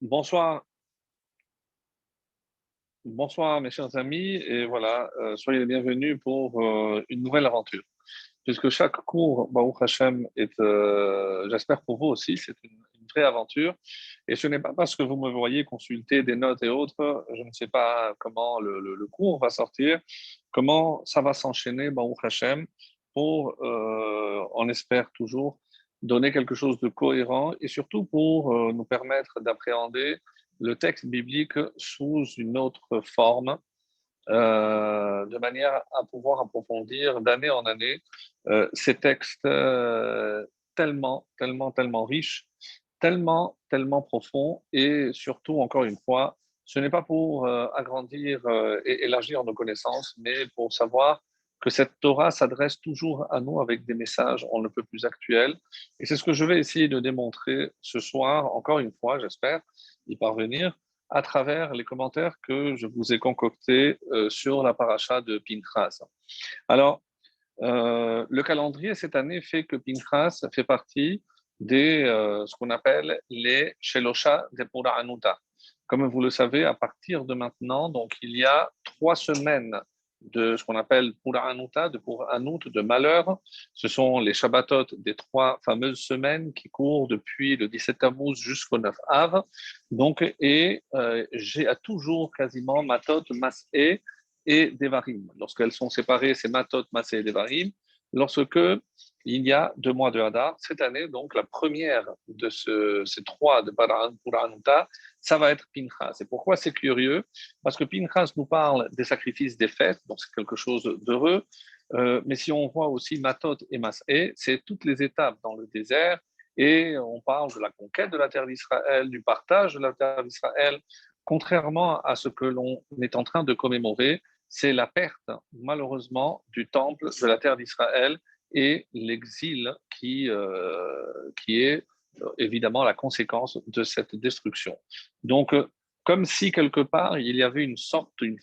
Bonsoir, bonsoir mes chers amis, et voilà, soyez les bienvenus pour une nouvelle aventure. Puisque chaque cours, Baruch Hashem, est, j'espère pour vous aussi, c'est une vraie aventure. Et ce n'est pas parce que vous me voyez consulter des notes et autres, je ne sais pas comment le cours va sortir, comment ça va s'enchaîner, Baruch Hashem, pour, on espère toujours, donner quelque chose de cohérent et surtout pour nous permettre d'appréhender le texte biblique sous une autre forme, de manière à pouvoir approfondir d'année en année ces textes tellement riches, tellement profonds et surtout, encore une fois, ce n'est pas pour agrandir et élargir nos connaissances, mais pour savoir que cette Torah s'adresse toujours à nous avec des messages on ne peut plus actuels. Et c'est ce que je vais essayer de démontrer ce soir, encore une fois, j'espère y parvenir, à travers les commentaires que je vous ai concoctés sur la paracha de Pinchas. Alors, le calendrier cette année fait que Pinchas fait partie des ce qu'on appelle les Shelosha de Pura Anuta. Comme vous le savez, à partir de maintenant, donc il y a 3 semaines de ce qu'on appelle Pura Anuta, de Pura Anut, de malheur. Ce sont les Shabbatot des 3 fameuses semaines qui courent depuis le 17 Tammuz jusqu'au 9 Av. Donc, et j'ai toujours quasiment Matot, Mas'e et Devarim. Lorsqu'elles sont séparées, c'est Matot, Masé et Devarim. Lorsque il y a 2 mois de Hadar, cette année, donc la première de ces 3 de Paranuta, ça va être Pinchas. Et pourquoi c'est curieux? Parce que Pinchas nous parle des sacrifices des fêtes, donc c'est quelque chose d'heureux. Mais si on voit aussi Matot et Masé, c'est toutes les étapes dans le désert. Et on parle de la conquête de la terre d'Israël, du partage de la terre d'Israël, contrairement à ce que l'on est en train de commémorer, c'est la perte, malheureusement, du temple de la terre d'Israël et l'exil qui est évidemment la conséquence de cette destruction. Donc, comme si quelque part, il y avait une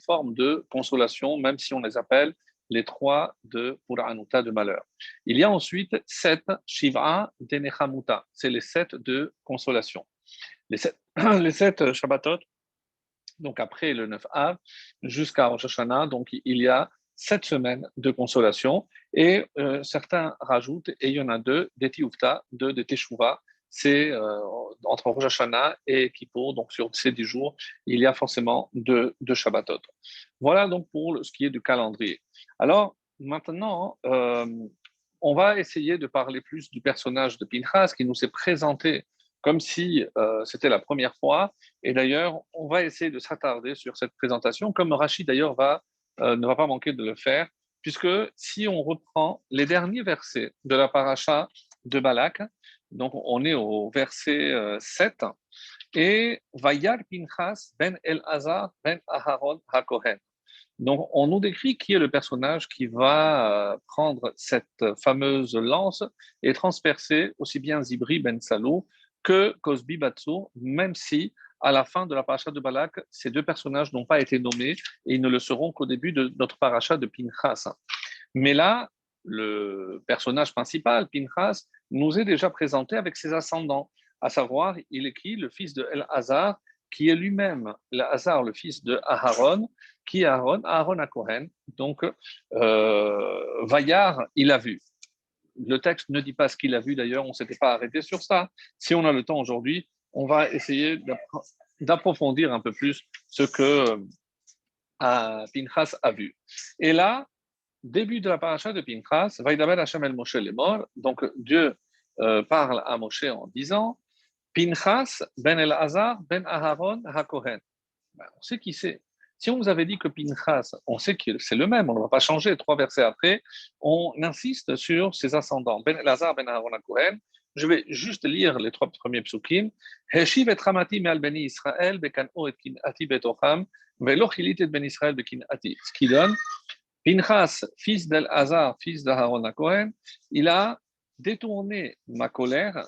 forme de consolation, même si on les appelle les 3 de Puranuta de malheur. Il y a ensuite 7 Shiva de Nechamuta, c'est les 7 de consolation. Les 7, les 7 Shabbatot, donc après le 9 Av, jusqu'à Rosh Hashanah, donc il y a 7 semaines de consolation. Et certains rajoutent, et il y en a 2, des Tioufta, 2 des Teshuvah, c'est entre Rosh Hashanah et Kippour, donc sur ces 10 jours, il y a forcément 2 Shabbatot. Voilà donc pour ce qui est du calendrier. Alors maintenant, on va essayer de parler plus du personnage de Pinchas qui nous est présenté comme si c'était la première fois. Et d'ailleurs, on va essayer de s'attarder sur cette présentation, comme Rachid d'ailleurs ne va pas manquer de le faire, puisque si on reprend les derniers versets de la paracha de Balak, donc on est au verset 7, et Vayar Pinchas ben El-Azar ben Aharon HaKohen. Donc, on nous décrit qui est le personnage qui va prendre cette fameuse lance et transpercer aussi bien Zibri ben Salou que Cosbi Batsou, même si à la fin de la paracha de Balak, ces 2 personnages n'ont pas été nommés et ils ne le seront qu'au début de notre paracha de Pinchas. Mais là, le personnage principal, Pinchas, nous est déjà présenté avec ses ascendants, à savoir, il est qui? Le fils de El-Hazar, qui est lui-même El-Hazar, le fils de Aharon, qui est Aaron? Aaron à Kohen. Donc, Vaillard, il a vu. Le texte ne dit pas ce qu'il a vu d'ailleurs, on ne s'était pas arrêté sur ça. Si on a le temps aujourd'hui, on va essayer d'approfondir un peu plus ce que Pinchas a vu. Et là, début de la paracha de Pinchas, Vaïdaber Hashem el Moshe les morts. Donc Dieu parle à Moshe en disant Pinchas ben El-Hazar ben Aharon HaKohen. Ben, on sait qui c'est. Si on vous avait dit que Pinchas, on sait que c'est le même, on ne va pas changer. 3 versets après, on insiste sur ses ascendants. Ben El-Hazar ben Aharon HaKohen. Je vais juste lire les 3 premiers psukim. Heshiv et Ramati me'al beni Israël bekan'o et kin'ati betocham ve'lo chilit et ben Israël bekin'ati. Ce qui donne Pinchas, fils d'El-Hazar, fils d'Aaron à Cohen, il a détourné ma colère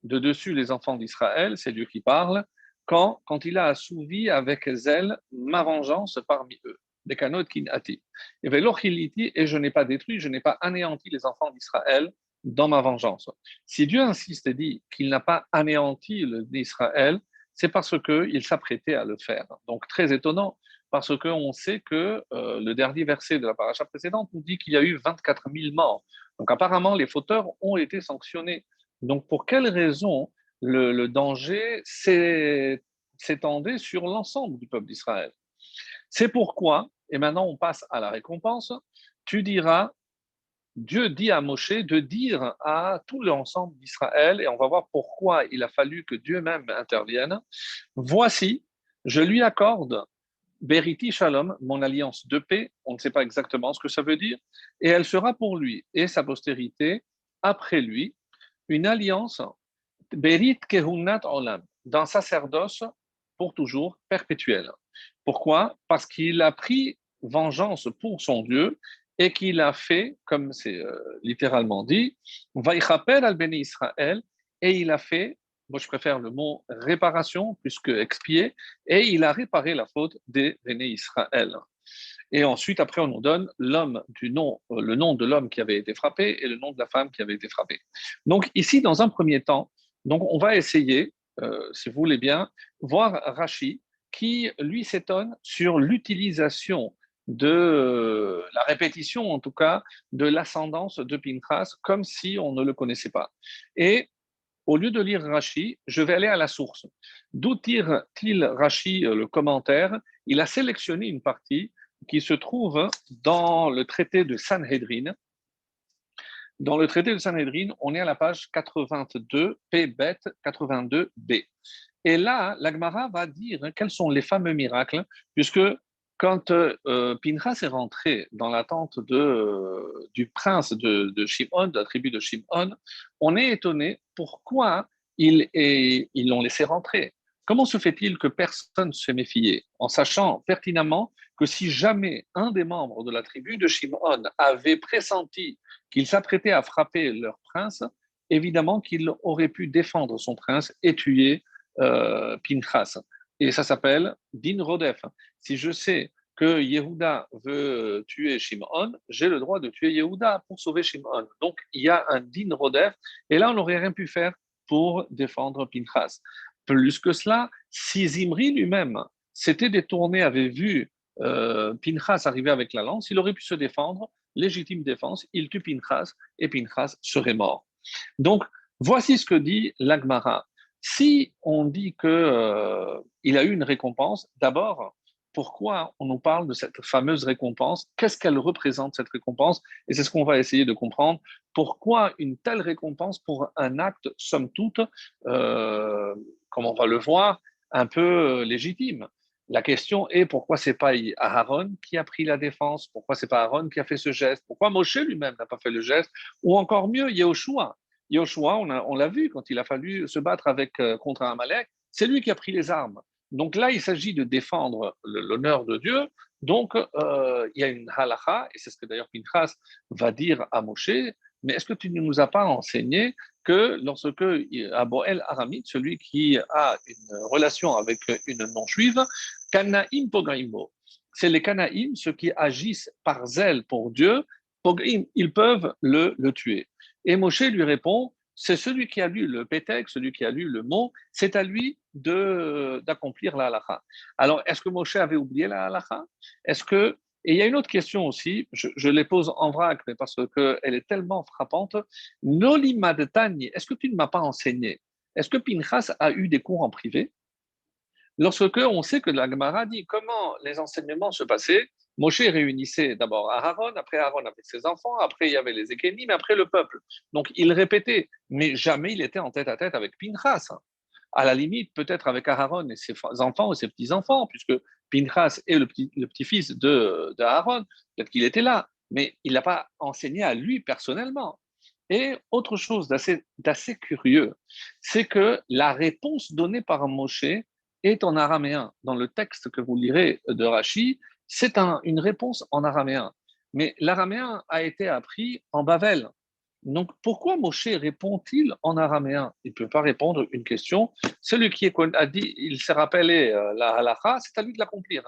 de dessus les enfants d'Israël, c'est Dieu qui parle, quand il a assouvi avec zèle ma vengeance parmi eux. Des canot kinati. Et je n'ai pas détruit, je n'ai pas anéanti les enfants d'Israël dans ma vengeance. Si Dieu insiste et dit qu'il n'a pas anéanti l'Israël, c'est parce qu'il s'apprêtait à le faire. Donc très étonnant, parce qu'on sait que le dernier verset de la paracha précédente nous dit qu'il y a eu 24 000 morts. Donc apparemment, les fauteurs ont été sanctionnés. Donc pour quelle raison le danger s'étendait sur l'ensemble du peuple d'Israël? C'est pourquoi, et maintenant on passe à la récompense, tu diras, Dieu dit à Moshe de dire à tout l'ensemble d'Israël, et on va voir pourquoi il a fallu que Dieu même intervienne, voici, je lui accorde Beriti Shalom, mon alliance de paix, on ne sait pas exactement ce que ça veut dire, et elle sera pour lui et sa postérité après lui, une alliance, Berit Kehunat Olam, d'un sacerdoce pour toujours perpétuel. Pourquoi? Parce qu'il a pris vengeance pour son Dieu et qu'il a fait, comme c'est littéralement dit, Vaïchapel al Beni Israël, et il a fait, moi je préfère le mot réparation plus que expier, et il a réparé la faute des Beni Israël. Et ensuite, après, on nous donne le nom de l'homme qui avait été frappé et le nom de la femme qui avait été frappée. Donc ici, dans un premier temps, donc on va essayer, si vous voulez bien, voir Rashi qui, lui, s'étonne sur l'utilisation de la répétition, en tout cas, de l'ascendance de Pinchas, comme si on ne le connaissait pas. Et au lieu de lire Rashi, je vais aller à la source. D'où tire-t-il Rashi le commentaire? Il a sélectionné une partie qui se trouve dans le traité de Sanhedrin. Dans le traité de Sanhedrin, on est à la page 82, P bet 82b. Et là, l'Agmara va dire quels sont les fameux miracles, puisque quand Pinchas est rentré dans la tente du prince de Shimon, de la tribu de Shimon, on est étonné pourquoi ils l'ont laissé rentrer. Comment se fait-il que personne ne se méfiait, en sachant pertinemment que si jamais un des membres de la tribu de Shimon avait pressenti qu'il s'apprêtait à frapper leur prince, évidemment qu'il aurait pu défendre son prince et tuer Pinchas. Et ça s'appelle Din Rodef. Si je sais que Yehuda veut tuer Shimon, j'ai le droit de tuer Yehuda pour sauver Shimon. Donc il y a un Din Rodef, et là on n'aurait rien pu faire pour défendre Pinchas. Plus que cela, si Zimri lui-même s'était détourné, avait vu Pinchas arriver avec la lance, il aurait pu se défendre, légitime défense, il tue Pinchas et Pinchas serait mort. Donc, voici ce que dit l'Agmara. Si on dit qu'il a eu une récompense, d'abord, pourquoi on nous parle de cette fameuse récompense? Qu'est-ce qu'elle représente, cette récompense? Et c'est ce qu'on va essayer de comprendre. Pourquoi une telle récompense pour un acte, somme toute, comme on va le voir, un peu légitime? La question est pourquoi c'est pas Aaron qui a pris la défense? Pourquoi c'est pas Aaron qui a fait ce geste? Pourquoi Moshe lui-même n'a pas fait le geste? Ou encore mieux, Yehoshua. Yehoshua, on l'a vu quand il a fallu se battre contre Amalek, c'est lui qui a pris les armes. Donc là, il s'agit de défendre l'honneur de Dieu. Donc, il y a une halakha, et c'est ce que d'ailleurs Pinchas va dire à Moshe, mais est-ce que tu ne nous as pas enseigné que lorsque Aboel Aramite, celui qui a une relation avec une non-juive, Kanaim Pogaimo, c'est les Kanaïm, ceux qui agissent par zèle pour Dieu, Pogrim, ils peuvent le tuer. Et Moshe lui répond, c'est celui qui a lu le Pétek, celui qui a lu le mot, c'est à lui d'accomplir la halakha. Alors, est-ce que Moshe avait oublié la halakha? Est-ce que et il y a une autre question aussi, je les pose en vrac, mais parce qu'elle est tellement frappante. Nolimad Tani, est-ce que tu ne m'as pas enseigné? Est-ce que Pinchas a eu des cours en privé? Lorsque on sait que la Gemara dit comment les enseignements se passaient, Moshe réunissait d'abord Aaron, après Aaron avec ses enfants, après il y avait les Ékénim, après le peuple. Donc il répétait, mais jamais il était en tête à tête avec Pinchas. À la limite, peut-être avec Aaron et ses enfants ou ses petits-enfants, puisque Pinchas est le petit-fils de Aaron, peut-être qu'il était là, mais il n'a pas enseigné à lui personnellement. Et autre chose d'assez curieux, c'est que la réponse donnée par Moshe est en araméen. Dans le texte que vous lirez de Rashi, c'est une réponse en araméen. Mais l'araméen a été appris en Bavel. Donc pourquoi Moshe répond-il en araméen? Il ne peut pas répondre une question. Celui qui a dit, il s'est rappelé la halakha, c'est à lui de l'accomplir.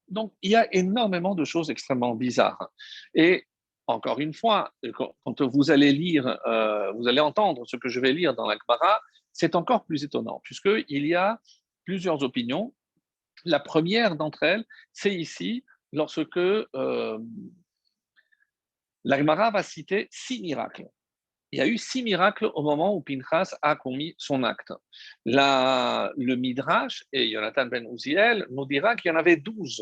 Donc il y a énormément de choses extrêmement bizarres. Et encore une fois, quand vous allez lire, vous allez entendre ce que je vais lire dans la Gemara, c'est encore plus étonnant, puisqu'il y a plusieurs opinions. La première d'entre elles, c'est ici, lorsque la Gemara va citer 6 miracles. Il y a eu 6 miracles au moment où Pinchas a commis son acte. Le Midrash, et Jonathan ben Uziel, nous dira qu'il y en avait 12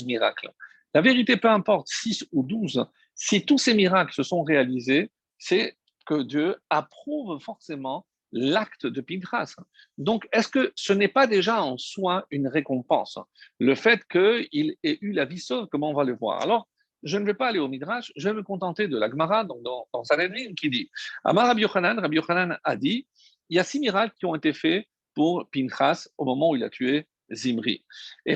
miracles. La vérité, peu importe, 6 ou 12, si tous ces miracles se sont réalisés, c'est que Dieu approuve forcément l'acte de Pinchas. Donc, est-ce que ce n'est pas déjà en soi une récompense? Le fait qu'il ait eu la vie sauve, comment on va le voir? Alors, je ne vais pas aller au Midrash, je vais me contenter de la Gemara dans Sanhedrin qui dit Amar Rabbi Yochanan a dit il y a 6 miracles qui ont été faits pour Pinchas au moment où il a tué Zimri. Le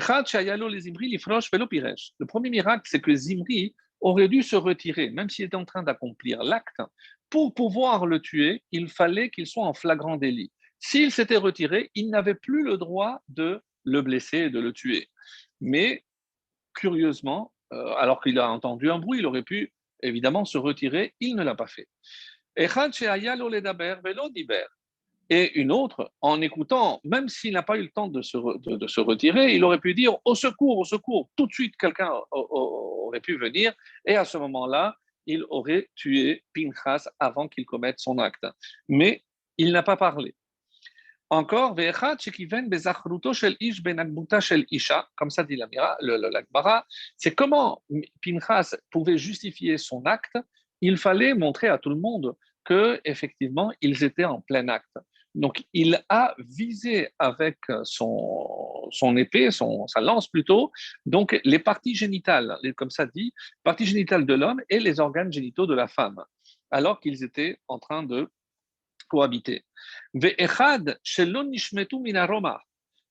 premier miracle, c'est que Zimri aurait dû se retirer, même s'il était en train d'accomplir l'acte. Pour pouvoir le tuer, il fallait qu'il soit en flagrant délit. S'il s'était retiré, il n'avait plus le droit de le blesser et de le tuer. Mais curieusement, alors qu'il a entendu un bruit, il aurait pu évidemment se retirer, il ne l'a pas fait. Et une autre, en écoutant, même s'il n'a pas eu le temps de se retirer, il aurait pu dire au secours, tout de suite quelqu'un aurait pu venir, et à ce moment-là, il aurait tué Pinchas avant qu'il commette son acte. Mais il n'a pas parlé. Encore, comme ça dit la Gemara, c'est comment Pinchas pouvait justifier son acte. Il fallait montrer à tout le monde que effectivement ils étaient en plein acte. Donc il a visé avec son épée, sa lance plutôt, donc les parties génitales, comme ça dit, parties génitales de l'homme et les organes génitaux de la femme, alors qu'ils étaient en train de cohabiter.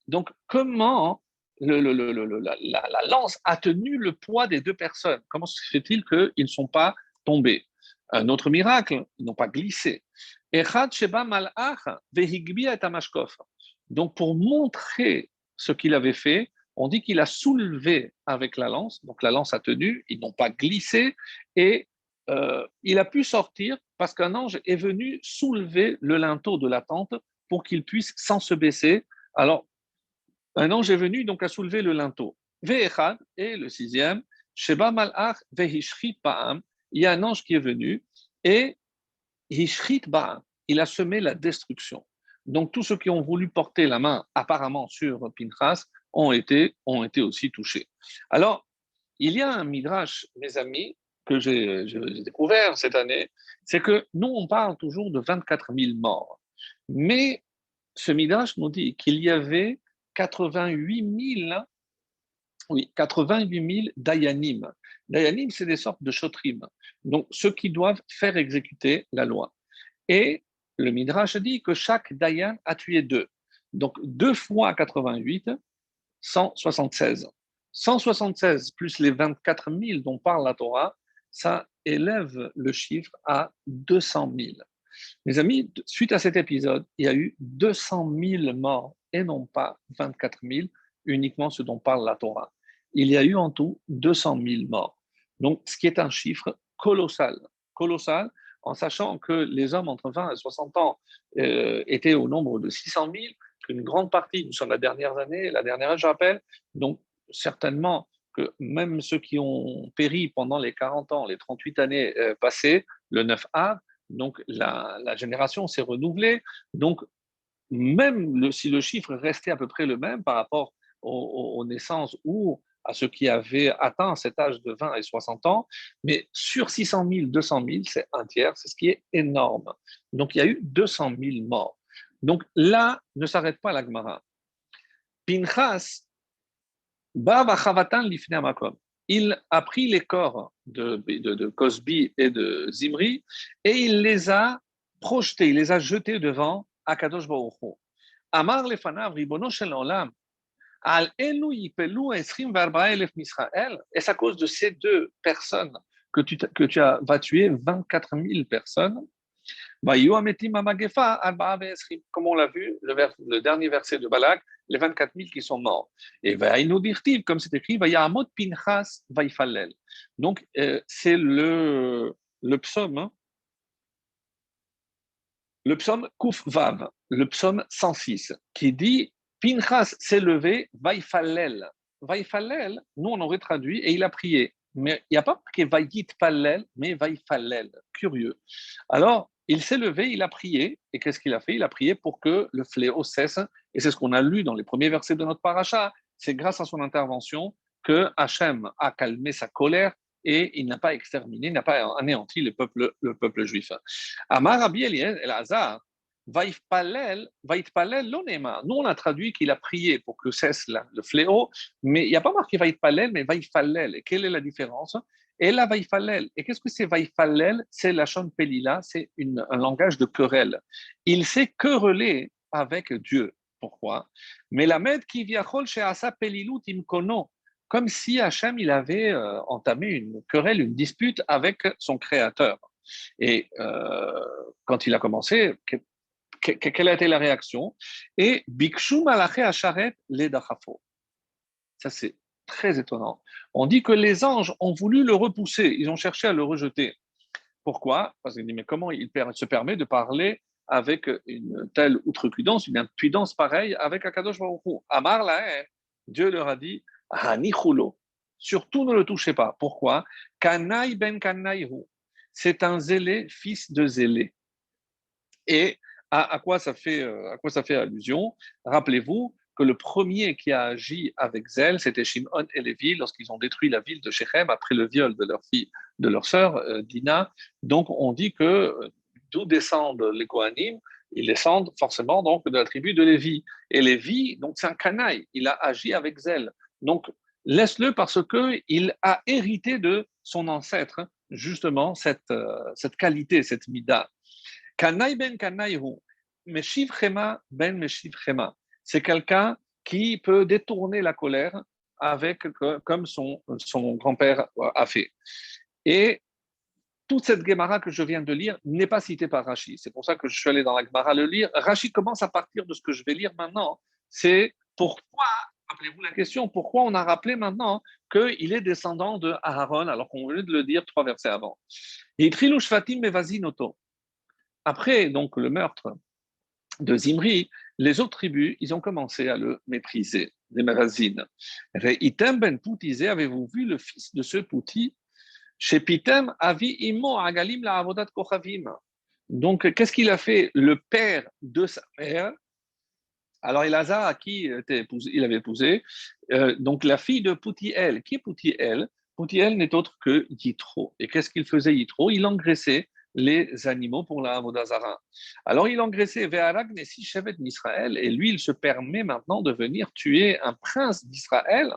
Donc, comment la lance a tenu le poids des 2 personnes? Comment se fait-il qu'ils ne sont pas tombés? Un autre miracle, ils n'ont pas glissé. Donc, pour montrer ce qu'il avait fait, on dit qu'il a soulevé avec la lance, donc la lance a tenu, ils n'ont pas glissé, et il a pu sortir parce qu'un ange est venu soulever le linteau de la tente pour qu'il puisse sans se baisser. Alors, un ange est venu donc à soulever le linteau. Ve'echad, et le 6e, Sheba malach vehishrit ba'am, il y a un ange qui est venu et hishrit ba'am, il a semé la destruction. Donc tous ceux qui ont voulu porter la main apparemment sur Pinchas ont été aussi touchés. Alors, il y a un midrash, mes amis, que j'ai découvert cette année, c'est que nous, on parle toujours de 24 000 morts. Mais ce midrash nous dit qu'il y avait 88 000, oui, 88 000 dayanim. Dayanim, c'est des sortes de shotrim, donc ceux qui doivent faire exécuter la loi. Et le midrash dit que chaque dayan a tué 2. Donc 2 fois 88, 176. 176 plus les 24 000 dont parle la Torah, ça élève le chiffre à 200 000. Mes amis, suite à cet épisode, il y a eu 200 000 morts et non pas 24 000, uniquement ce dont parle la Torah. Il y a eu en tout 200 000 morts. Donc, ce qui est un chiffre colossal, en sachant que les hommes entre 20 et 60 ans étaient au nombre de 600 000, qu'une grande partie, nous sommes la dernière année, je rappelle, donc certainement que même ceux qui ont péri pendant les 40 ans, les 38 années passées, le 9 Av, donc la génération s'est renouvelée. Donc, même si le chiffre restait à peu près le même par rapport aux naissances ou à ceux qui avaient atteint cet âge de 20 et 60 ans, mais sur 600 000, 200 000, c'est un tiers, c'est ce qui est énorme. Donc, il y a eu 200 000 morts. Donc là, ne s'arrête pas la Gemara. Pinchas, il a pris les corps de Cosbi et de Zimri et il les a projetés, il les a jetés devant Akadosh Baruch Hu. Amar lefanav ribono shel olam, al elu yipelu 24,000 Misraël. Et c'est à cause de ces 2 personnes que tu vas tuer 24 000 personnes. Comme on l'a vu, le dernier verset de Balak, les 24 000 qui sont morts. Et comme c'est écrit, Pinchas vaifalel. Donc, c'est le psaume, hein, le psaume Kuf Vav, le psaume 106, qui dit Pinchas s'est levé, vaïfallel. Vaïfallel, nous on aurait traduit, et il a prié. Mais il n'y a pas marqué vaït pallel, mais vaïfallel. Curieux. Alors, il s'est levé, il a prié, et qu'est-ce qu'il a fait? Il a prié pour que le fléau cesse, et c'est ce qu'on a lu dans les premiers versets de notre paracha. C'est grâce à son intervention que Hachem a calmé sa colère et il n'a pas exterminé, il n'a pas anéanti le peuple juif. Amar Rabbi Elazar, Vaïtpalel l'onema. Nous, on a traduit qu'il a prié pour que cesse le fléau, mais il n'y a pas marqué Vaïtpalel, mais Vaïfalel. Et quelle est la différence? Et là, Vaïfalel. Et qu'est-ce que c'est Vaïfalel? C'est la Shon Pelila, c'est un langage de querelle. Il s'est querellé avec Dieu. Pourquoi? Mais la med qui viachol chez Asa Pelilut imkono, comme si Hachem il avait entamé une querelle, une dispute avec son créateur. Et quand il a commencé, quelle a été la réaction? Et Bikshu Malaché Acharet Ledachafo. Ça, c'est très étonnant. On dit que les anges ont voulu le repousser, ils ont cherché à le rejeter. Pourquoi? Parce qu'il dit, mais comment il se permet de parler avec une telle outrecuidance, une impudence pareille avec Akadosh Baruch Hu? Amar Lahem, Dieu leur a dit, Hanichulo, surtout ne le touchez pas. Pourquoi? Kanaï ben Kanaïhu, c'est un zélé, fils de zélé. Et à quoi ça fait allusion? Rappelez-vous que le premier qui a agi avec zèle, c'était Shimon et Lévi lorsqu'ils ont détruit la ville de Shechem après le viol de leur fille, de leur sœur Dina. Donc on dit que d'où descendent les Kohanim? Ils descendent forcément donc de la tribu de Lévi. Et Lévi, donc c'est un canaille, il a agi avec zèle. Donc laisse-le parce qu'il a hérité de son ancêtre justement cette qualité, cette mida. Kanaï ben Kanaïhu, Meshiv Chema ben Meshiv Chema. C'est quelqu'un qui peut détourner la colère avec, comme son grand-père a fait. Et toute cette Gemara que je viens de lire n'est pas citée par Rashi. C'est pour ça que je suis allé dans la Gemara le lire. Rashi commence à partir de ce que je vais lire maintenant. C'est pourquoi, rappelez-vous la question, pourquoi on a rappelé maintenant qu'il est descendant de Aaron alors qu'on venait de le dire 3 versets avant. Yitrilu Shvatim Mevazinoto. Après donc le meurtre de Zimri, les autres tribus, ils ont commencé à le mépriser, les Mérazines. Reitem ben Poutizé, avez-vous vu le fils de ce Pouti? Chez Pitem, Avi Imo Agalim la Avodat Kochavim. Donc, qu'est-ce qu'il a fait? Le père de sa mère. Alors, Elazar, à qui il avait épousé, donc la fille de Poutiel. Qui est Poutiel? Poutiel n'est autre que Yitro. Et qu'est-ce qu'il faisait, Yitro? Il engraissait les animaux pour la Avodazara. Alors, il engraissait Ve'arag Nessi Shevet d'Israël, et lui, il se permet maintenant de venir tuer un prince d'Israël.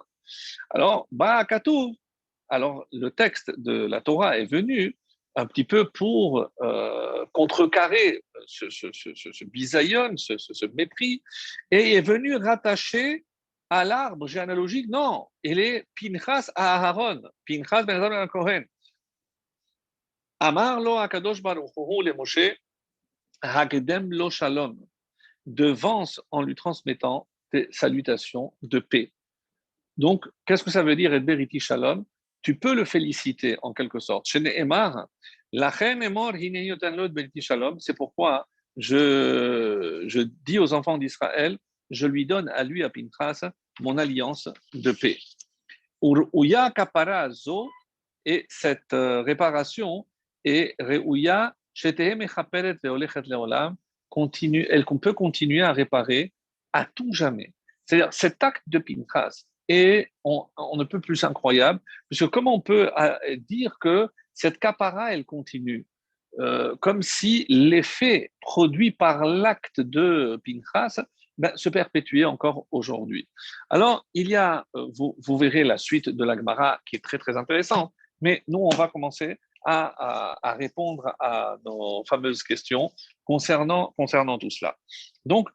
Alors, Ba'akatouv. Alors, le texte de la Torah est venu un petit peu pour contrecarrer ce bisaïon, ce mépris, et est venu rattacher à l'arbre généalogique. Non, il est Pinchas à Aaron, Pinchas ben Aaron Kohen. Amar lo Akadosh Baruch Hu le Moshe, Hagdem lo Shalom, devance en lui transmettant des salutations de paix. Donc, qu'est-ce que ça veut dire, Beriti Shalom? Tu peux le féliciter en quelque sorte. Chez Nehemar, c'est pourquoi je dis aux enfants d'Israël, je lui donne à lui, à Pinchas, mon alliance de paix. Uya kapara zo, et cette réparation est reuya shetehem echaperet veolechet leolam, continue, elle peut continuer à réparer à tout jamais. C'est-à-dire cet acte de Pinchas, et on ne peut plus incroyable, puisque comment on peut dire que cette capara, elle continue comme si l'effet produit par l'acte de Pinchas se perpétuait encore aujourd'hui. Alors, il y a, vous verrez la suite de la Gemara qui est très très intéressante, mais nous, on va commencer à répondre à nos fameuses questions concernant tout cela. Donc,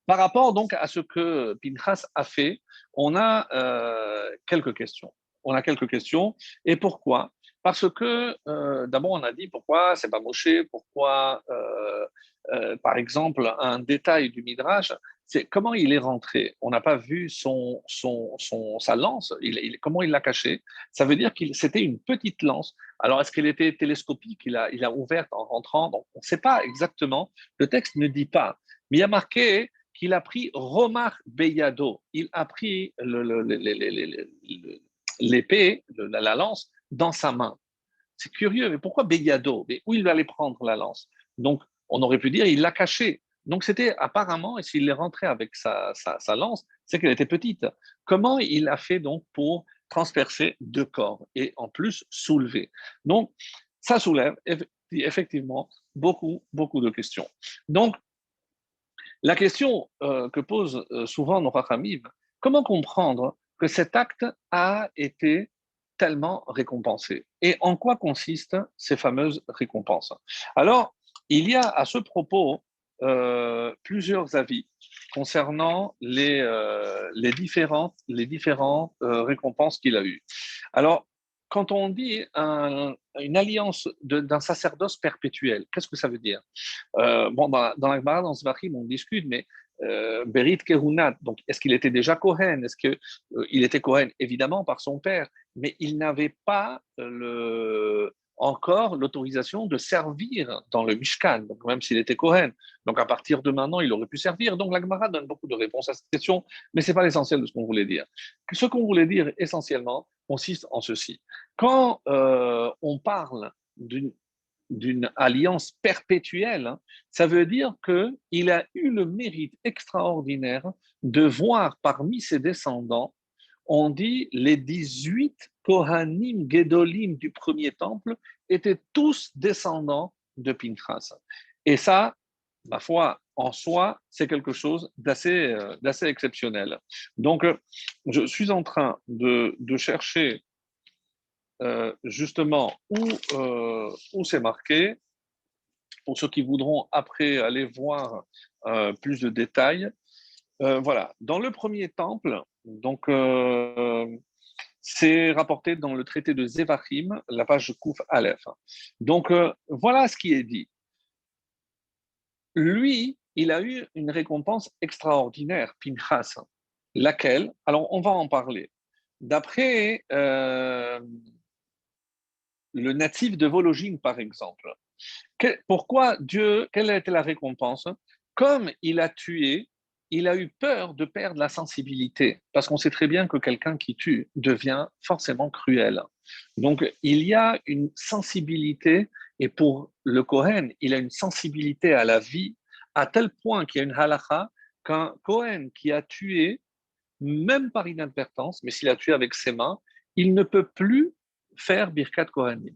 par rapport donc à ce que Pinchas a fait, on a quelques questions. On a quelques questions. Et pourquoi? Parce que d'abord on a dit pourquoi c'est pas Moshe, pourquoi par exemple un détail du Midrash, c'est comment il est rentré. On n'a pas vu sa lance, comment il l'a caché. Ça veut dire que c'était une petite lance. Alors est-ce qu'elle était télescopique? Il a ouverte en rentrant. Donc on ne sait pas exactement. Le texte ne dit pas. Mais il y a marqué qu'il a pris Romar Beyado. Il a pris l'épée, la lance, dans sa main. C'est curieux, mais pourquoi Beyado? Mais où il allait prendre la lance? Donc, on aurait pu dire, il l'a cachée. Donc, c'était apparemment, et s'il est rentré avec sa lance, c'est qu'elle était petite. Comment il a fait donc pour transpercer deux corps et en plus soulever? Donc, ça soulève effectivement beaucoup de questions. Donc, la question que posent souvent nos rachamim, comment comprendre que cet acte a été tellement récompensé? Et en quoi consistent ces fameuses récompenses? Alors, il y a à ce propos plusieurs avis concernant les différentes récompenses qu'il a eues. Alors, quand on dit une alliance d'un sacerdoce perpétuel, qu'est-ce que ça veut dire? Bon, dans la Gemara, dans Zvachim, on discute, mais Berit Kehunat, donc est-ce qu'il était déjà Kohen? Est-ce qu'il était Kohen? Évidemment, par son père, mais il n'avait pas encore l'autorisation de servir dans le Mishkan, donc même s'il était Kohen. Donc à partir de maintenant, il aurait pu servir. Donc la Gemara donne beaucoup de réponses à cette question, mais ce n'est pas l'essentiel de ce qu'on voulait dire. Ce qu'on voulait dire essentiellement consiste en ceci. Quand on parle d'une alliance perpétuelle, hein, ça veut dire qu'il a eu le mérite extraordinaire de voir parmi ses descendants, on dit les 18 Kohanim Gedolim du premier temple étaient tous descendants de Pinchas. Et ça, ma foi, en soi, c'est quelque chose d'assez exceptionnel. Donc, je suis en train de chercher justement où c'est marqué, pour ceux qui voudront après aller voir plus de détails. Voilà, dans le premier temple, donc c'est rapporté dans le traité de Zévachim, la page Kouf Aleph. Donc voilà ce qui est dit. Lui, il a eu une récompense extraordinaire, Pinchas, laquelle, alors on va en parler. D'après le natif de Vologine, par exemple, pourquoi Dieu, quelle a été la récompense? Comme il a tué, il a eu peur de perdre la sensibilité, parce qu'on sait très bien que quelqu'un qui tue devient forcément cruel. Donc, il y a une sensibilité, et pour le Kohen, il a une sensibilité à la vie, à tel point qu'il y a une halakha qu'un Kohen qui a tué, même par inadvertance, mais s'il a tué avec ses mains, il ne peut plus faire Birkat Kohanim.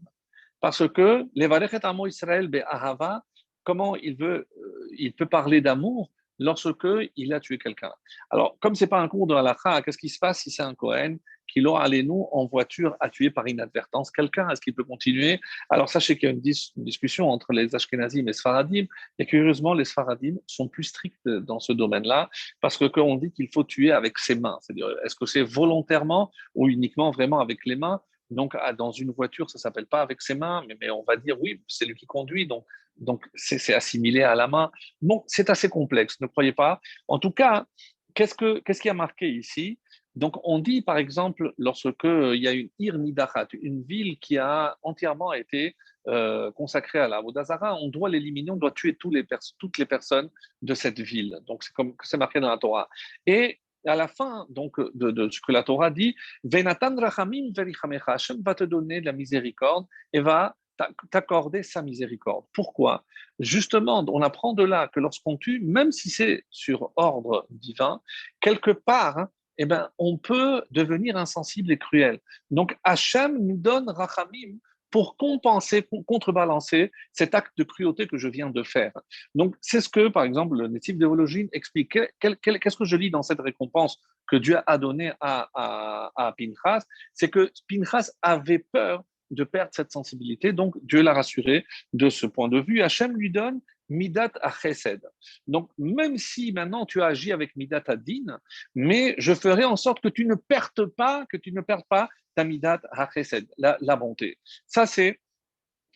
Parce que l'Evarechet Amo Israël Be'ahava, comment il peut parler d'amour lorsque il a tué quelqu'un. Alors, comme ce n'est pas un cours de halakha, qu'est-ce qui se passe si c'est un Kohen qui l'aura allé nous en voiture a tué par inadvertance quelqu'un? Est-ce qu'il peut continuer? Alors, sachez qu'il y a une discussion entre les Ashkenazim et les Sfaradim, et curieusement, les Sfaradim sont plus stricts dans ce domaine-là, parce que quand on dit qu'il faut tuer avec ses mains, c'est-à-dire, est-ce que c'est volontairement ou uniquement vraiment avec les mains? Donc, dans une voiture, ça ne s'appelle pas avec ses mains, mais on va dire, oui, c'est lui qui conduit, donc c'est assimilé à la main. Donc, c'est assez complexe, ne croyez pas. En tout cas, qu'est-ce qui a marqué ici? Donc, on dit, par exemple, lorsque il y a une Ir Nidachat, une ville qui a entièrement été consacrée à la Vodazara, on doit l'éliminer, on doit tuer toutes les personnes de cette ville. Donc, c'est comme c'est marqué dans la Torah. Et à la fin donc, de ce que la Torah dit, Venatan rachamim verichamecha, Hashem va te donner de la miséricorde et va t'accorder sa miséricorde. Pourquoi? Justement, on apprend de là que lorsqu'on tue, même si c'est sur ordre divin, quelque part, hein, eh ben, on peut devenir insensible et cruel. Donc, Hachem nous donne rachamim pour compenser, pour contrebalancer cet acte de cruauté que je viens de faire. Donc, c'est ce que, par exemple, le natif d'Évologine explique. Qu'est-ce que je lis dans cette récompense que Dieu a donnée à Pinchas? C'est que Pinchas avait peur de perdre cette sensibilité, donc Dieu l'a rassuré de ce point de vue. Hachem lui donne Midat à Chesed. Donc, même si maintenant tu agis avec Midat à Din, mais je ferai en sorte que tu ne perdes pas, ta Midat à Chesed, la bonté. Ça, c'est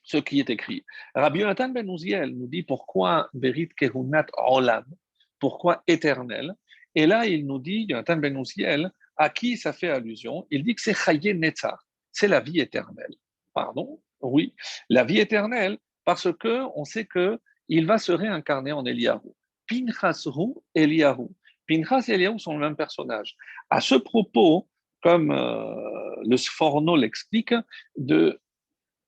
ce qui est écrit. Rabbi Yonatan ben Uziel nous dit pourquoi Berit Kehunat Olam, pourquoi éternel. Et là, il nous dit, Yonatan ben Uziel, à qui ça fait allusion? Il dit que c'est Chaye Netzar, c'est la vie éternelle. Pardon? Oui, la vie éternelle, parce que on sait que il va se réincarner en Eliyahu. Pinchas hu Eliyahu. Pinchas et Eliyahu sont le même personnage. À ce propos, comme le Sforno l'explique, de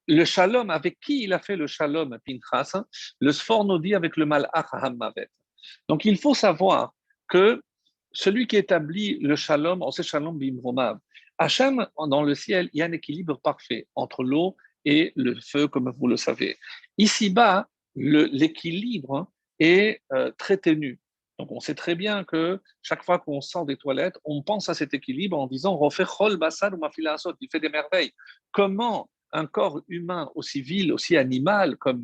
le shalom, avec qui il a fait le shalom, Pinchas, le Sforno dit avec le malach Hamavet. Donc il faut savoir que celui qui établit le shalom, on sait shalom bimromav. Hachem, dans le ciel, il y a un équilibre parfait entre l'eau et le feu, comme vous le savez. Ici-bas, l'équilibre est très ténu. Donc on sait très bien que chaque fois qu'on sort des toilettes, on pense à cet équilibre en disant il fait des merveilles. Comment un corps humain aussi vil, aussi animal, comme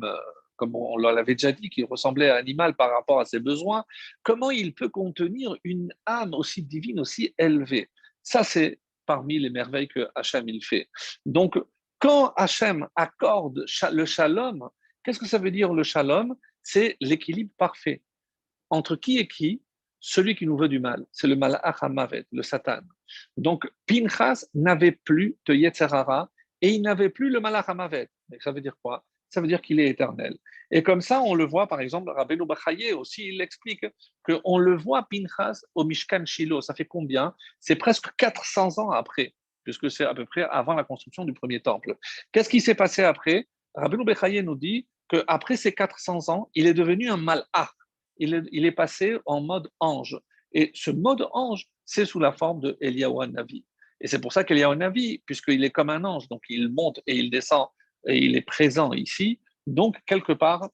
on l'avait déjà dit, qui ressemblait à un animal par rapport à ses besoins, comment il peut contenir une âme aussi divine, aussi élevée? Ça, c'est parmi les merveilles que Hachem il fait. Donc, quand Hachem accorde le shalom, qu'est-ce que ça veut dire le shalom? C'est l'équilibre parfait. Entre qui et qui? Celui qui nous veut du mal. C'est le malach hamavet, le Satan. Donc, Pinchas n'avait plus de Yetzerara et il n'avait plus le malach hamavet. Ça veut dire quoi? Ça veut dire qu'il est éternel. Et comme ça, on le voit, par exemple, Rabbeinu Bachaye aussi, il explique qu'on le voit, Pinchas, au Mishkan Shiloh. Ça fait combien? C'est presque 400 ans après, puisque c'est à peu près avant la construction du premier temple. Qu'est-ce qui s'est passé après? Rabbeinu Bachaye nous dit qu'après ces 400 ans, il est devenu un malach. Il est passé en mode ange. Et ce mode ange, c'est sous la forme de Eliyahu Navi. Et c'est pour ça qu'Eliyahu Navi, puisqu'il est comme un ange, donc il monte et il descend et il est présent ici. Donc, quelque part,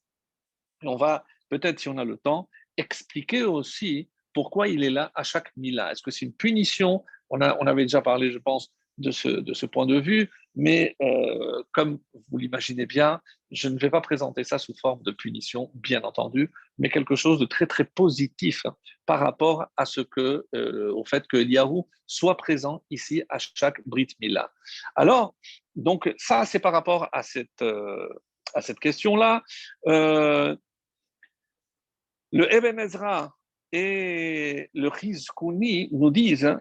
on va peut-être, si on a le temps, expliquer aussi pourquoi il est là à chaque mila. Est-ce que c'est une punition? On avait déjà parlé, je pense, de ce point de vue, mais comme vous l'imaginez bien, je ne vais pas présenter ça sous forme de punition, bien entendu, mais quelque chose de très, très positif par rapport à au fait que Eliyahu soit présent ici à chaque Brit Mila. Alors, donc, ça, c'est par rapport à cette question-là. Le Eben Ezra et le Chizkouni nous disent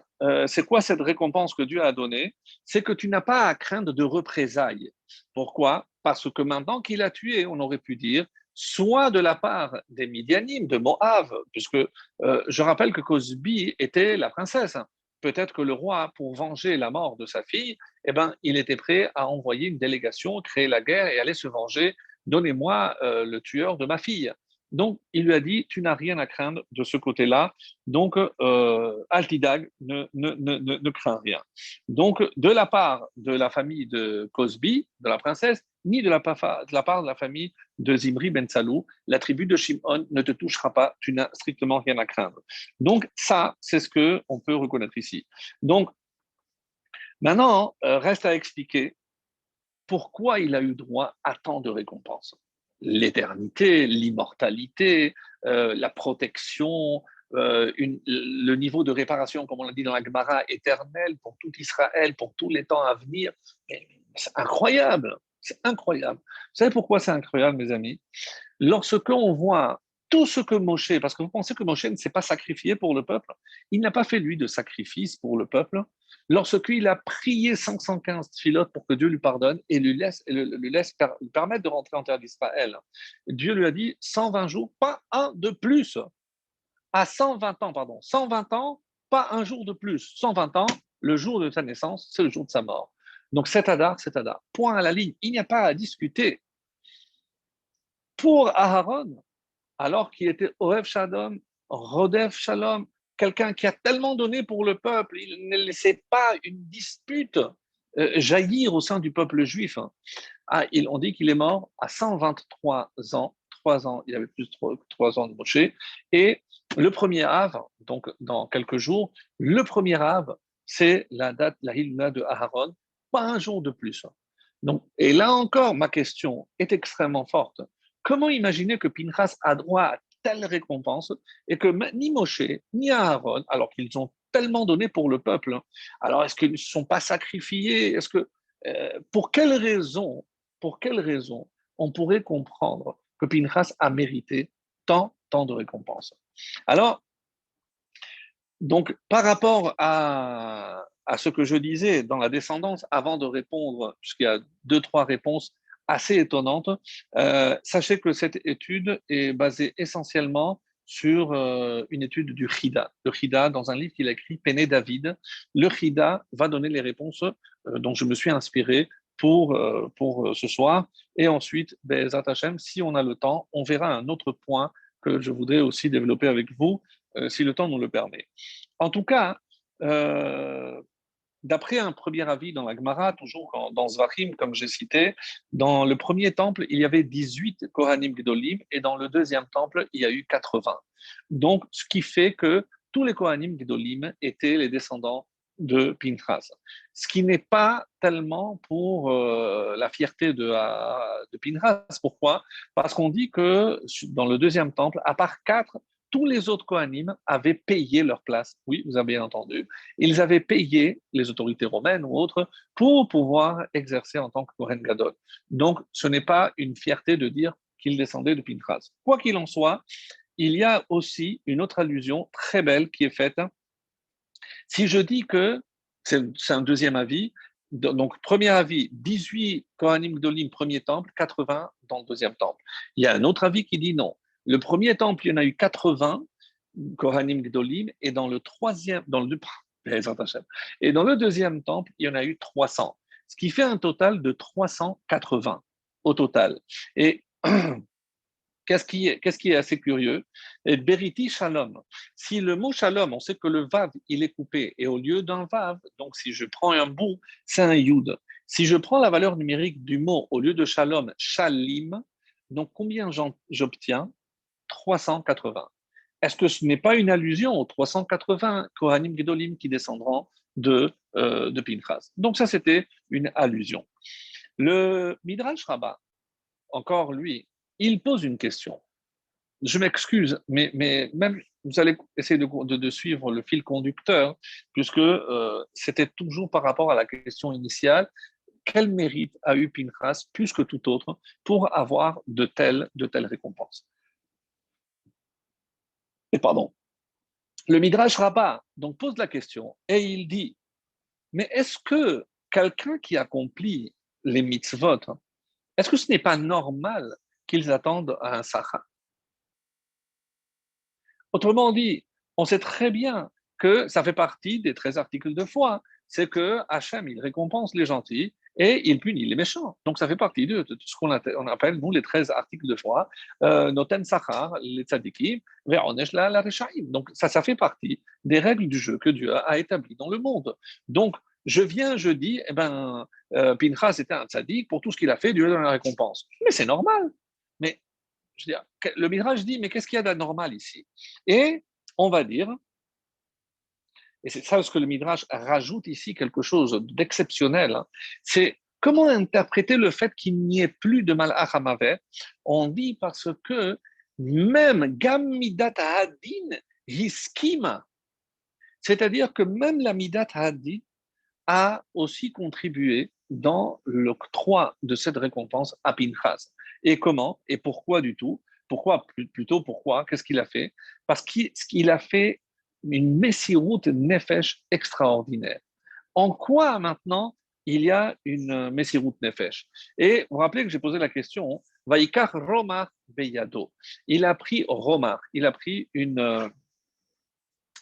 c'est quoi cette récompense que Dieu a donnée? C'est que tu n'as pas à craindre de représailles. Pourquoi? Parce que maintenant qu'il a tué, on aurait pu dire, soit de la part des Midianim, de Moab, puisque je rappelle que Cosbi était la princesse. Peut-être que le roi, pour venger la mort de sa fille, eh ben, il était prêt à envoyer une délégation, créer la guerre et aller se venger. Donnez-moi le tueur de ma fille. Donc, il lui a dit, tu n'as rien à craindre de ce côté-là. Donc, Altidag, ne crains rien. Donc, de la part de la famille de Cosbi, de la princesse, ni de la part de la famille de Zimri Ben Salou, la tribu de Shimon ne te touchera pas, tu n'as strictement rien à craindre. Donc, ça, c'est ce qu'on peut reconnaître ici. Donc, maintenant, reste à expliquer pourquoi il a eu droit à tant de récompenses. L'éternité, l'immortalité, la protection, le niveau de réparation, comme on l'a dit dans la Gemara, éternel pour tout Israël, pour tous les temps à venir. C'est incroyable, c'est incroyable. Vous savez pourquoi c'est incroyable, mes amis? Lorsqu'on voit tout ce que Moshe, parce que vous pensez que Moshe ne s'est pas sacrifié pour le peuple, il n'a pas fait lui de sacrifice pour le peuple. Lorsqu'il a prié 515 filotes pour que Dieu lui pardonne et lui permettre de rentrer en terre d'Israël, Dieu lui a dit 120 jours, pas un de plus. À 120 ans, pardon, 120 ans, pas un jour de plus. 120 ans, le jour de sa naissance, c'est le jour de sa mort. Donc cet Hadar, c'est Hadar. Point à la ligne. Il n'y a pas à discuter. Pour Aharon, alors qu'il était Ohev Shalom, Rodev Shalom, quelqu'un qui a tellement donné pour le peuple, il ne laissait pas une dispute jaillir au sein du peuple juif. On dit qu'il est mort à 123 ans, 3 ans, il avait plus de 3 ans de Moshe, et le premier Av, donc dans quelques jours, le premier Av, c'est la date, la Hilna de Aharon, pas un jour de plus. Donc, et là encore, ma question est extrêmement forte. Comment imaginer que Pinchas a droit à telle récompense et que ni Moshe ni Aaron, alors qu'ils ont tellement donné pour le peuple, alors est-ce qu'ils ne se sont pas sacrifiés? Est-ce que pour quelle raison on pourrait comprendre que Pinchas a mérité tant de récompenses? Alors, donc, par rapport à ce que je disais dans la descendance, avant de répondre, puisqu'il y a deux, trois réponses assez étonnantes, sachez que cette étude est basée essentiellement sur une étude du Chida. Le Chida, dans un livre qu'il a écrit, Pene David, le Chida va donner les réponses dont je me suis inspiré pour ce soir. Et ensuite, Be'ezrat Hashem, si on a le temps, on verra un autre point que je voudrais aussi développer avec vous, si le temps nous le permet. En tout cas, euh, d'après un premier avis dans la Gemara, toujours dans Zvachim, comme j'ai cité, dans le premier temple, il y avait 18 Kohanim Gdolim et dans le deuxième temple, il y a eu 80. Donc, ce qui fait que tous les Kohanim Gdolim étaient les descendants de Pinchas. Ce qui n'est pas tellement pour la fierté de Pinchas. Pourquoi? Parce qu'on dit que dans le deuxième temple, à part 4, tous les autres Kohanim avaient payé leur place. Oui, vous avez bien entendu. Ils avaient payé, les autorités romaines ou autres, pour pouvoir exercer en tant que Kohen Gadol. Donc, ce n'est pas une fierté de dire qu'ils descendaient de Pinchas. Quoi qu'il en soit, il y a aussi une autre allusion très belle qui est faite. Si je dis que, c'est un deuxième avis, donc premier avis, 18 Kohanim Gdolim, premier temple, 80 dans le deuxième temple. Il y a un autre avis qui dit non. Le premier temple, il y en a eu 80 Kohanim Gdolim, et dans le troisième, et dans le deuxième temple, il y en a eu 300, ce qui fait un total de 380 au total. Et qu'est-ce qui est assez curieux? Et Beriti Shalom. Si le mot Shalom, on sait que le Vav, il est coupé, et au lieu d'un Vav, donc si je prends un bout, c'est un Yud. Si je prends la valeur numérique du mot, au lieu de Shalom, Shalim, donc combien j'obtiens? 380. Est-ce que ce n'est pas une allusion aux 380 Kohanim Gedolim qui descendront de Pinchas? Donc ça, c'était une allusion. Le Midrash Rabbah, encore lui, il pose une question. Je m'excuse, mais même vous allez essayer de suivre le fil conducteur, puisque c'était toujours par rapport à la question initiale. Quel mérite a eu Pinchas plus que tout autre pour avoir de telles récompenses? Et pardon. Le Midrash Rabbah donc pose la question et il dit, mais est-ce que quelqu'un qui accomplit les mitzvot, est-ce que ce n'est pas normal qu'ils attendent à un sachar? Autrement dit, on sait très bien que ça fait partie des 13 articles de foi. C'est que Hachem, il récompense les gentils et il punit les méchants. Donc ça fait partie de ce qu'on appelle, nous, les 13 articles de foi, Noten Sachar, les tzadikim, Ve'onesh la Rechaim. Donc ça fait partie des règles du jeu que Dieu a établies dans le monde. Donc je dis, Pinchas était un tzadik, pour tout ce qu'il a fait, Dieu donne la récompense. Mais c'est normal. Mais je veux dire, le Midrash dit, mais qu'est-ce qu'il y a d'anormal ici? Et on va dire, et c'est ça ce que le Midrash rajoute ici, quelque chose d'exceptionnel, hein, c'est comment interpréter le fait qu'il n'y ait plus de Malach Hamavet. On dit parce que même Gam Midat Hadin Hiskima, c'est-à-dire que même la Midat Hadin a aussi contribué dans l'octroi de cette récompense à Pinchas. Et comment et pourquoi du tout? Pourquoi plutôt pourquoi? Qu'est-ce qu'il a fait? Parce qu'il a fait une Messirout Nefesh extraordinaire. En quoi maintenant il y a une Messirout Nefesh? Et vous vous rappelez que j'ai posé la question, Vaikar Romar Beyado. Il a pris Romar, il a pris une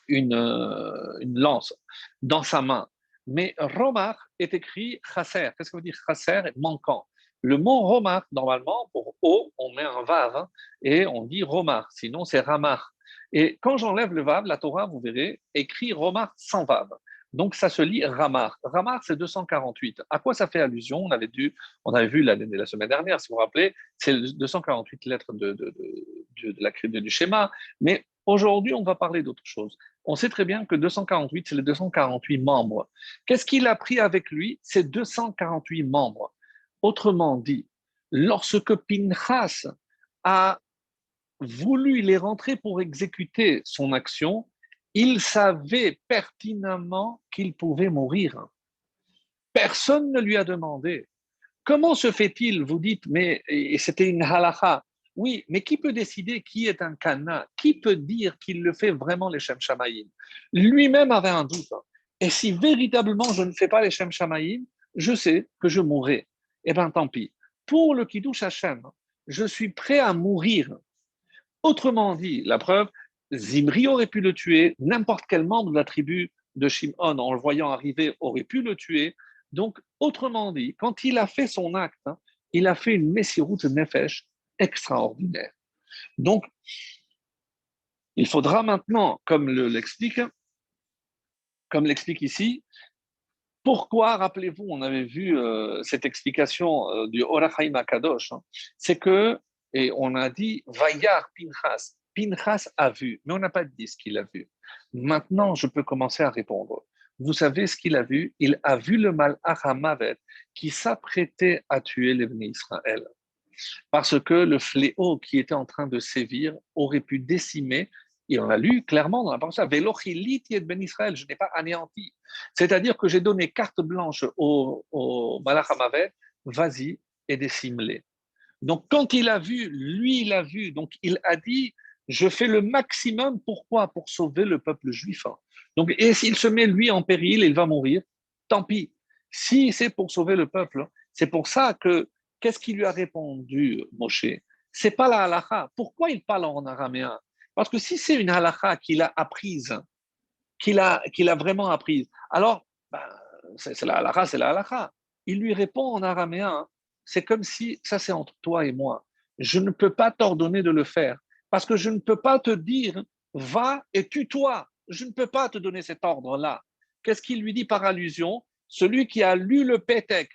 lance dans sa main. Mais Romar est écrit chasser. Qu'est-ce que veut dire chasser? Manquant. Le mot Romar, normalement, pour O, on met un Vav hein, et on dit Romar. Sinon, c'est Ramar. Et quand j'enlève le Vav, la Torah, vous verrez, écrit Romar sans Vav. Donc, ça se lit Ramar. Ramar, c'est 248. À quoi ça fait allusion? On avait vu la semaine dernière, si vous vous rappelez, c'est 248 lettres du schéma. Mais aujourd'hui, on va parler d'autre chose. On sait très bien que 248, c'est les 248 membres. Qu'est-ce qu'il a pris avec lui? Ces 248 membres. Autrement dit, lorsque Pinchas a voulu les rentrer pour exécuter son action, il savait pertinemment qu'il pouvait mourir. Personne ne lui a demandé. Comment se fait-il, vous dites, mais c'était une halakha. Oui, mais qui peut décider qui est un kana? Qui peut dire qu'il le fait vraiment les Shem Shamayim? Lui-même avait un doute. Et si véritablement je ne fais pas les Shem Shamayim, je sais que je mourrai. Eh bien, tant pis. Pour le Kiddush Hashem, je suis prêt à mourir. Autrement dit, la preuve, Zimri aurait pu le tuer, n'importe quel membre de la tribu de Shimon, en le voyant arriver, aurait pu le tuer. Donc, autrement dit, quand il a fait son acte, hein, il a fait une Messirout Nefesh extraordinaire. Donc, il faudra maintenant, comme l'explique ici, pourquoi, rappelez-vous, on avait vu cette explication du Orachaim Akadosh, hein, c'est que, et on a dit, Vayar Pinchas, Pinchas a vu, mais on n'a pas dit ce qu'il a vu. Maintenant, je peux commencer à répondre. Vous savez ce qu'il a vu? Il a vu le Malach HaMavet qui s'apprêtait à tuer les Bnei Israël. Parce que le fléau qui était en train de sévir aurait pu décimer, et on l'a lu clairement dans la parole, ben Israël, je n'ai pas anéanti. C'est-à-dire que j'ai donné carte blanche au Malach Hamavet, vas-y et décime-les. Donc quand il a vu, lui il a vu, donc il a dit, je fais le maximum, pourquoi? Pour sauver le peuple juif. Donc, et s'il se met lui en péril, il va mourir, tant pis. Si c'est pour sauver le peuple, c'est pour ça que qu'est-ce qu'il lui a répondu, Moshe? C'est pas la halakha. Pourquoi il parle en araméen? Parce que si c'est une halakha qu'il a apprise, qu'il a vraiment apprise, alors ben, c'est la halakha, c'est la halakha. Il lui répond en araméen. C'est comme si ça c'est entre toi et moi. Je ne peux pas t'ordonner de le faire parce que je ne peux pas te dire va et tue-toi. Je ne peux pas te donner cet ordre-là. Qu'est-ce qu'il lui dit par allusion? Celui qui a lu le Pétek.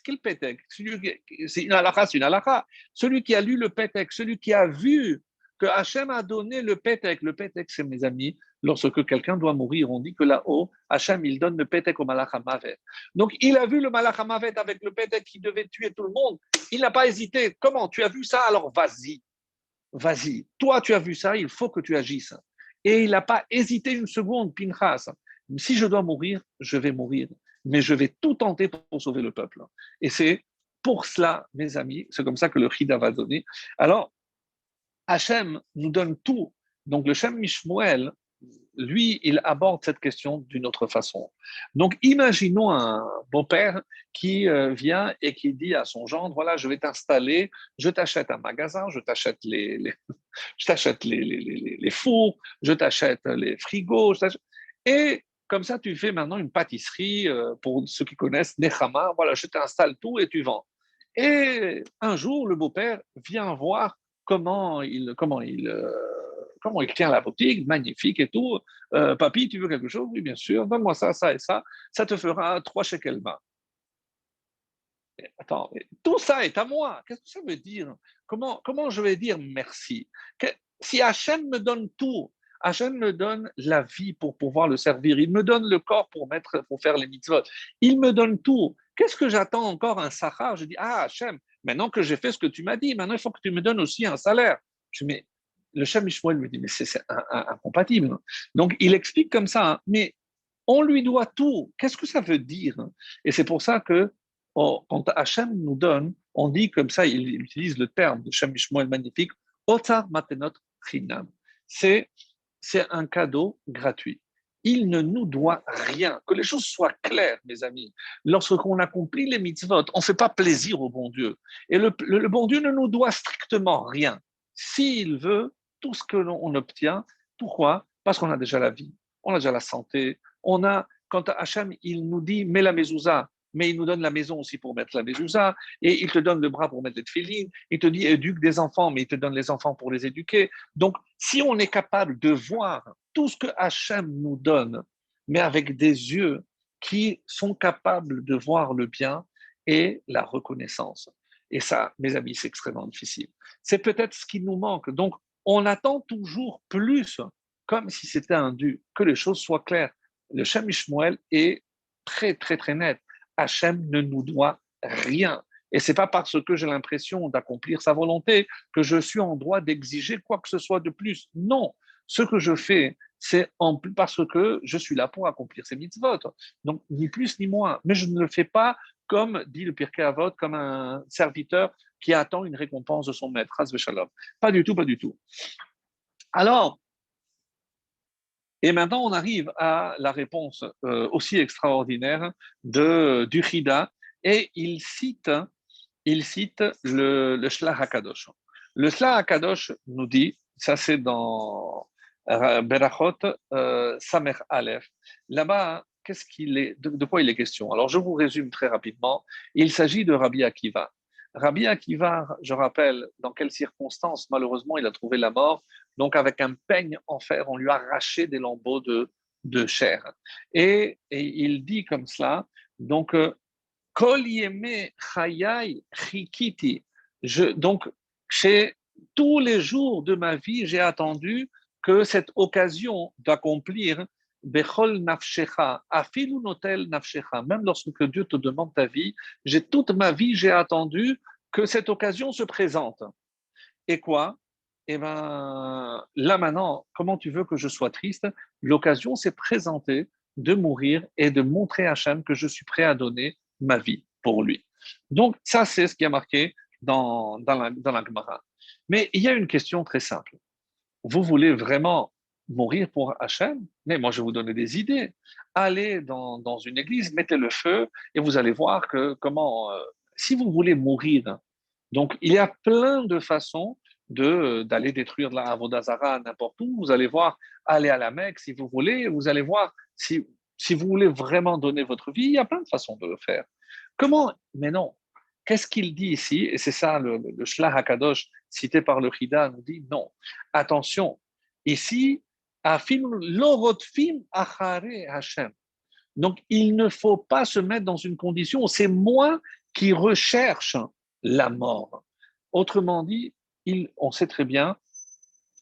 Quel Pétek? C'est une halakha, c'est une halakha. Celui qui a lu le Pétek, celui qui a vu que Hachem a donné le Pétek. Le Pétek, c'est mes amis, lorsque quelqu'un doit mourir, on dit que là-haut, Hachem, il donne le Pétek au Malach HaMavet. Donc, il a vu le Malach HaMavet avec le Pétek qui devait tuer tout le monde. Il n'a pas hésité. Comment? Tu as vu ça? Alors vas-y. Vas-y. Toi, tu as vu ça, il faut que tu agisses. Et il n'a pas hésité une seconde, Pinchas. Si je dois mourir, je vais mourir. Mais je vais tout tenter pour sauver le peuple. Et c'est pour cela, mes amis, c'est comme ça que le Chida va donner. Alors, Hachem nous donne tout. Donc, le Shem Mishmuel, lui, il aborde cette question d'une autre façon. Donc, imaginons un beau-père qui vient et qui dit à son gendre, voilà, je vais t'installer, je t'achète un magasin, je t'achète je t'achète les fours, je t'achète les frigos, et comme ça, tu fais maintenant une pâtisserie, pour ceux qui connaissent, Nechama, voilà, je t'installe tout et tu vends. Et un jour, le beau-père vient voir comment il tient la boutique, magnifique et tout. Papy, tu veux quelque chose? Oui, bien sûr. Donne-moi ça, ça et ça. Ça te fera 3 shekels. Attends, tout ça est à moi. Qu'est-ce que ça veut dire? Comment je vais dire merci? Si Hachem me donne tout, Hachem me donne la vie pour pouvoir le servir, il me donne le corps pour faire les mitzvot, il me donne tout. Qu'est-ce que j'attends encore un sahar? Je dis, ah Hachem, maintenant que j'ai fait ce que tu m'as dit, maintenant il faut que tu me donnes aussi un salaire. Je dis, mais le Shem Ishmael me dit, mais c'est incompatible. Donc il explique comme ça, hein, mais on lui doit tout. Qu'est-ce que ça veut dire? Et c'est pour ça que quand Hachem nous donne, on dit comme ça, il utilise le terme de Shem Mishmoel magnifique, Otar Matenot Chinam. C'est un cadeau gratuit. Il ne nous doit rien. Que les choses soient claires, mes amis. Lorsqu'on accomplit les mitzvot, on ne fait pas plaisir au bon Dieu. Et le bon Dieu ne nous doit strictement rien. S'il veut, tout ce que l'on obtient, pourquoi? Parce qu'on a déjà la vie, on a déjà la santé, quand Hachem, il nous dit, mets la mezouza, mais il nous donne la maison aussi pour mettre la mezouza, et il te donne le bras pour mettre les tefilines, il te dit, éduque des enfants, mais il te donne les enfants pour les éduquer. Donc, si on est capable de voir tout ce que Hachem nous donne, mais avec des yeux qui sont capables de voir le bien et la reconnaissance. Et ça, mes amis, c'est extrêmement difficile. C'est peut-être ce qui nous manque. Donc, on attend toujours plus, comme si c'était un dû, que les choses soient claires. Le Shem Ishmael est très, très, très net. Hachem ne nous doit rien. Et ce n'est pas parce que j'ai l'impression d'accomplir sa volonté que je suis en droit d'exiger quoi que ce soit de plus. Non, ce que je fais, c'est parce que je suis là pour accomplir ces mitzvot. Donc, ni plus ni moins. Mais je ne le fais pas comme dit le Pirkei Avot, comme un serviteur qui attend une récompense de son maître. Pas du tout, pas du tout. Alors, et maintenant, on arrive à la réponse aussi extraordinaire du Chida, et il cite le Shlach HaKadosh. Le Shlach HaKadosh nous dit, Ça, c'est dans Berachot, Samer Aleph. Là-bas, de quoi il est question? Alors, je vous résume très rapidement. Il s'agit de Rabbi Akiva. Rabbi Akiva, je rappelle dans quelles circonstances, malheureusement, il a trouvé la mort. Donc, avec un peigne en fer, on lui a arraché des lambeaux de chair. Et il dit comme cela, donc, Kol yeme chayai chikiti. Donc, chez tous les jours de ma vie, j'ai attendu que cette occasion d'accomplir Bechol nafshecha, afilu notel nafshecha, même lorsque Dieu te demande ta vie, toute ma vie, j'ai attendu que cette occasion se présente. Et quoi? Eh bien, là maintenant, comment tu veux que je sois triste? L'occasion s'est présentée de mourir et de montrer à Hachem que je suis prêt à donner ma vie pour lui. Donc, ça, c'est ce qui a marqué dans la Gemara. Mais il y a une question très simple. Vous voulez vraiment mourir pour Hachem? Mais moi, je vais vous donner des idées. Allez dans une église, mettez le feu et vous allez voir si vous voulez mourir, donc il y a plein de façons d'aller détruire la Avodazara n'importe où. Vous allez voir, aller à la Mecque si vous voulez, vous allez voir si vous voulez vraiment donner votre vie, il y a plein de façons de le faire. Comment? Mais non. Qu'est-ce qu'il dit ici? Et c'est ça, le Shlach HaKadosh cité par le Chida nous dit non. Attention, ici, afim lorotfim achare Hashem. Donc, il ne faut pas se mettre dans une condition où c'est moi qui recherche la mort. Autrement dit, on sait très bien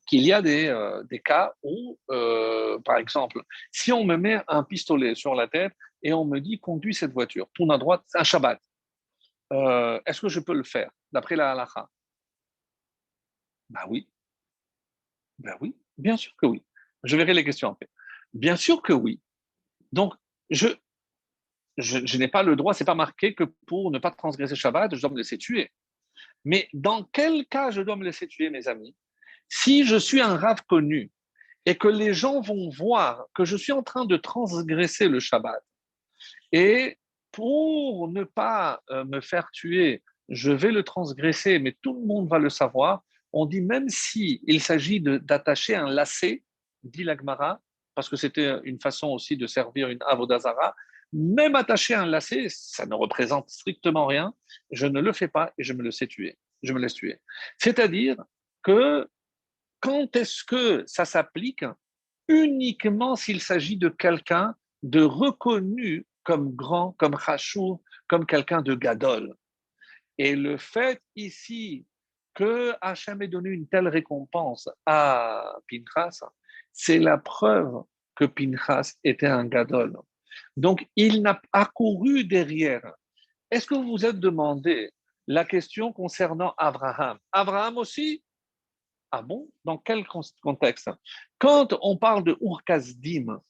qu'il y a des cas où, par exemple, si on me met un pistolet sur la tête et on me dit conduis cette voiture, tourne à droite, c'est un Shabbat, est-ce que je peux le faire d'après la halakha? Ben oui, ben oui, bien sûr que oui. Je verrai les questions après. Bien sûr que oui. Donc, je, je n'ai pas le droit, c'est pas marqué que pour ne pas transgresser Shabbat, je dois me laisser tuer. Mais dans quel cas je dois me laisser tuer, mes amis? Si je suis un rave connu et que les gens vont voir que je suis en train de transgresser le Shabbat, et pour ne pas me faire tuer, je vais le transgresser, mais tout le monde va le savoir, on dit même si il s'agit d'attacher un lacet, dit l'Agmara, parce que c'était une façon aussi de servir une avodazara, même attacher un lacet, ça ne représente strictement rien, je ne le fais pas et je me laisse tuer. Je me laisse tuer. C'est-à-dire que quand est-ce que ça s'applique? Uniquement s'il s'agit de quelqu'un de reconnu comme grand, comme Chachou, comme quelqu'un de Gadol. Et le fait ici que Hachem ait donné une telle récompense à Pinchas, c'est la preuve que Pinchas était un Gadol. Donc, il n'a pas couru derrière. Est-ce que vous vous êtes demandé la question concernant Abraham? Abraham aussi? Ah bon? Dans quel contexte? Quand on parle de Ur-Kasdim,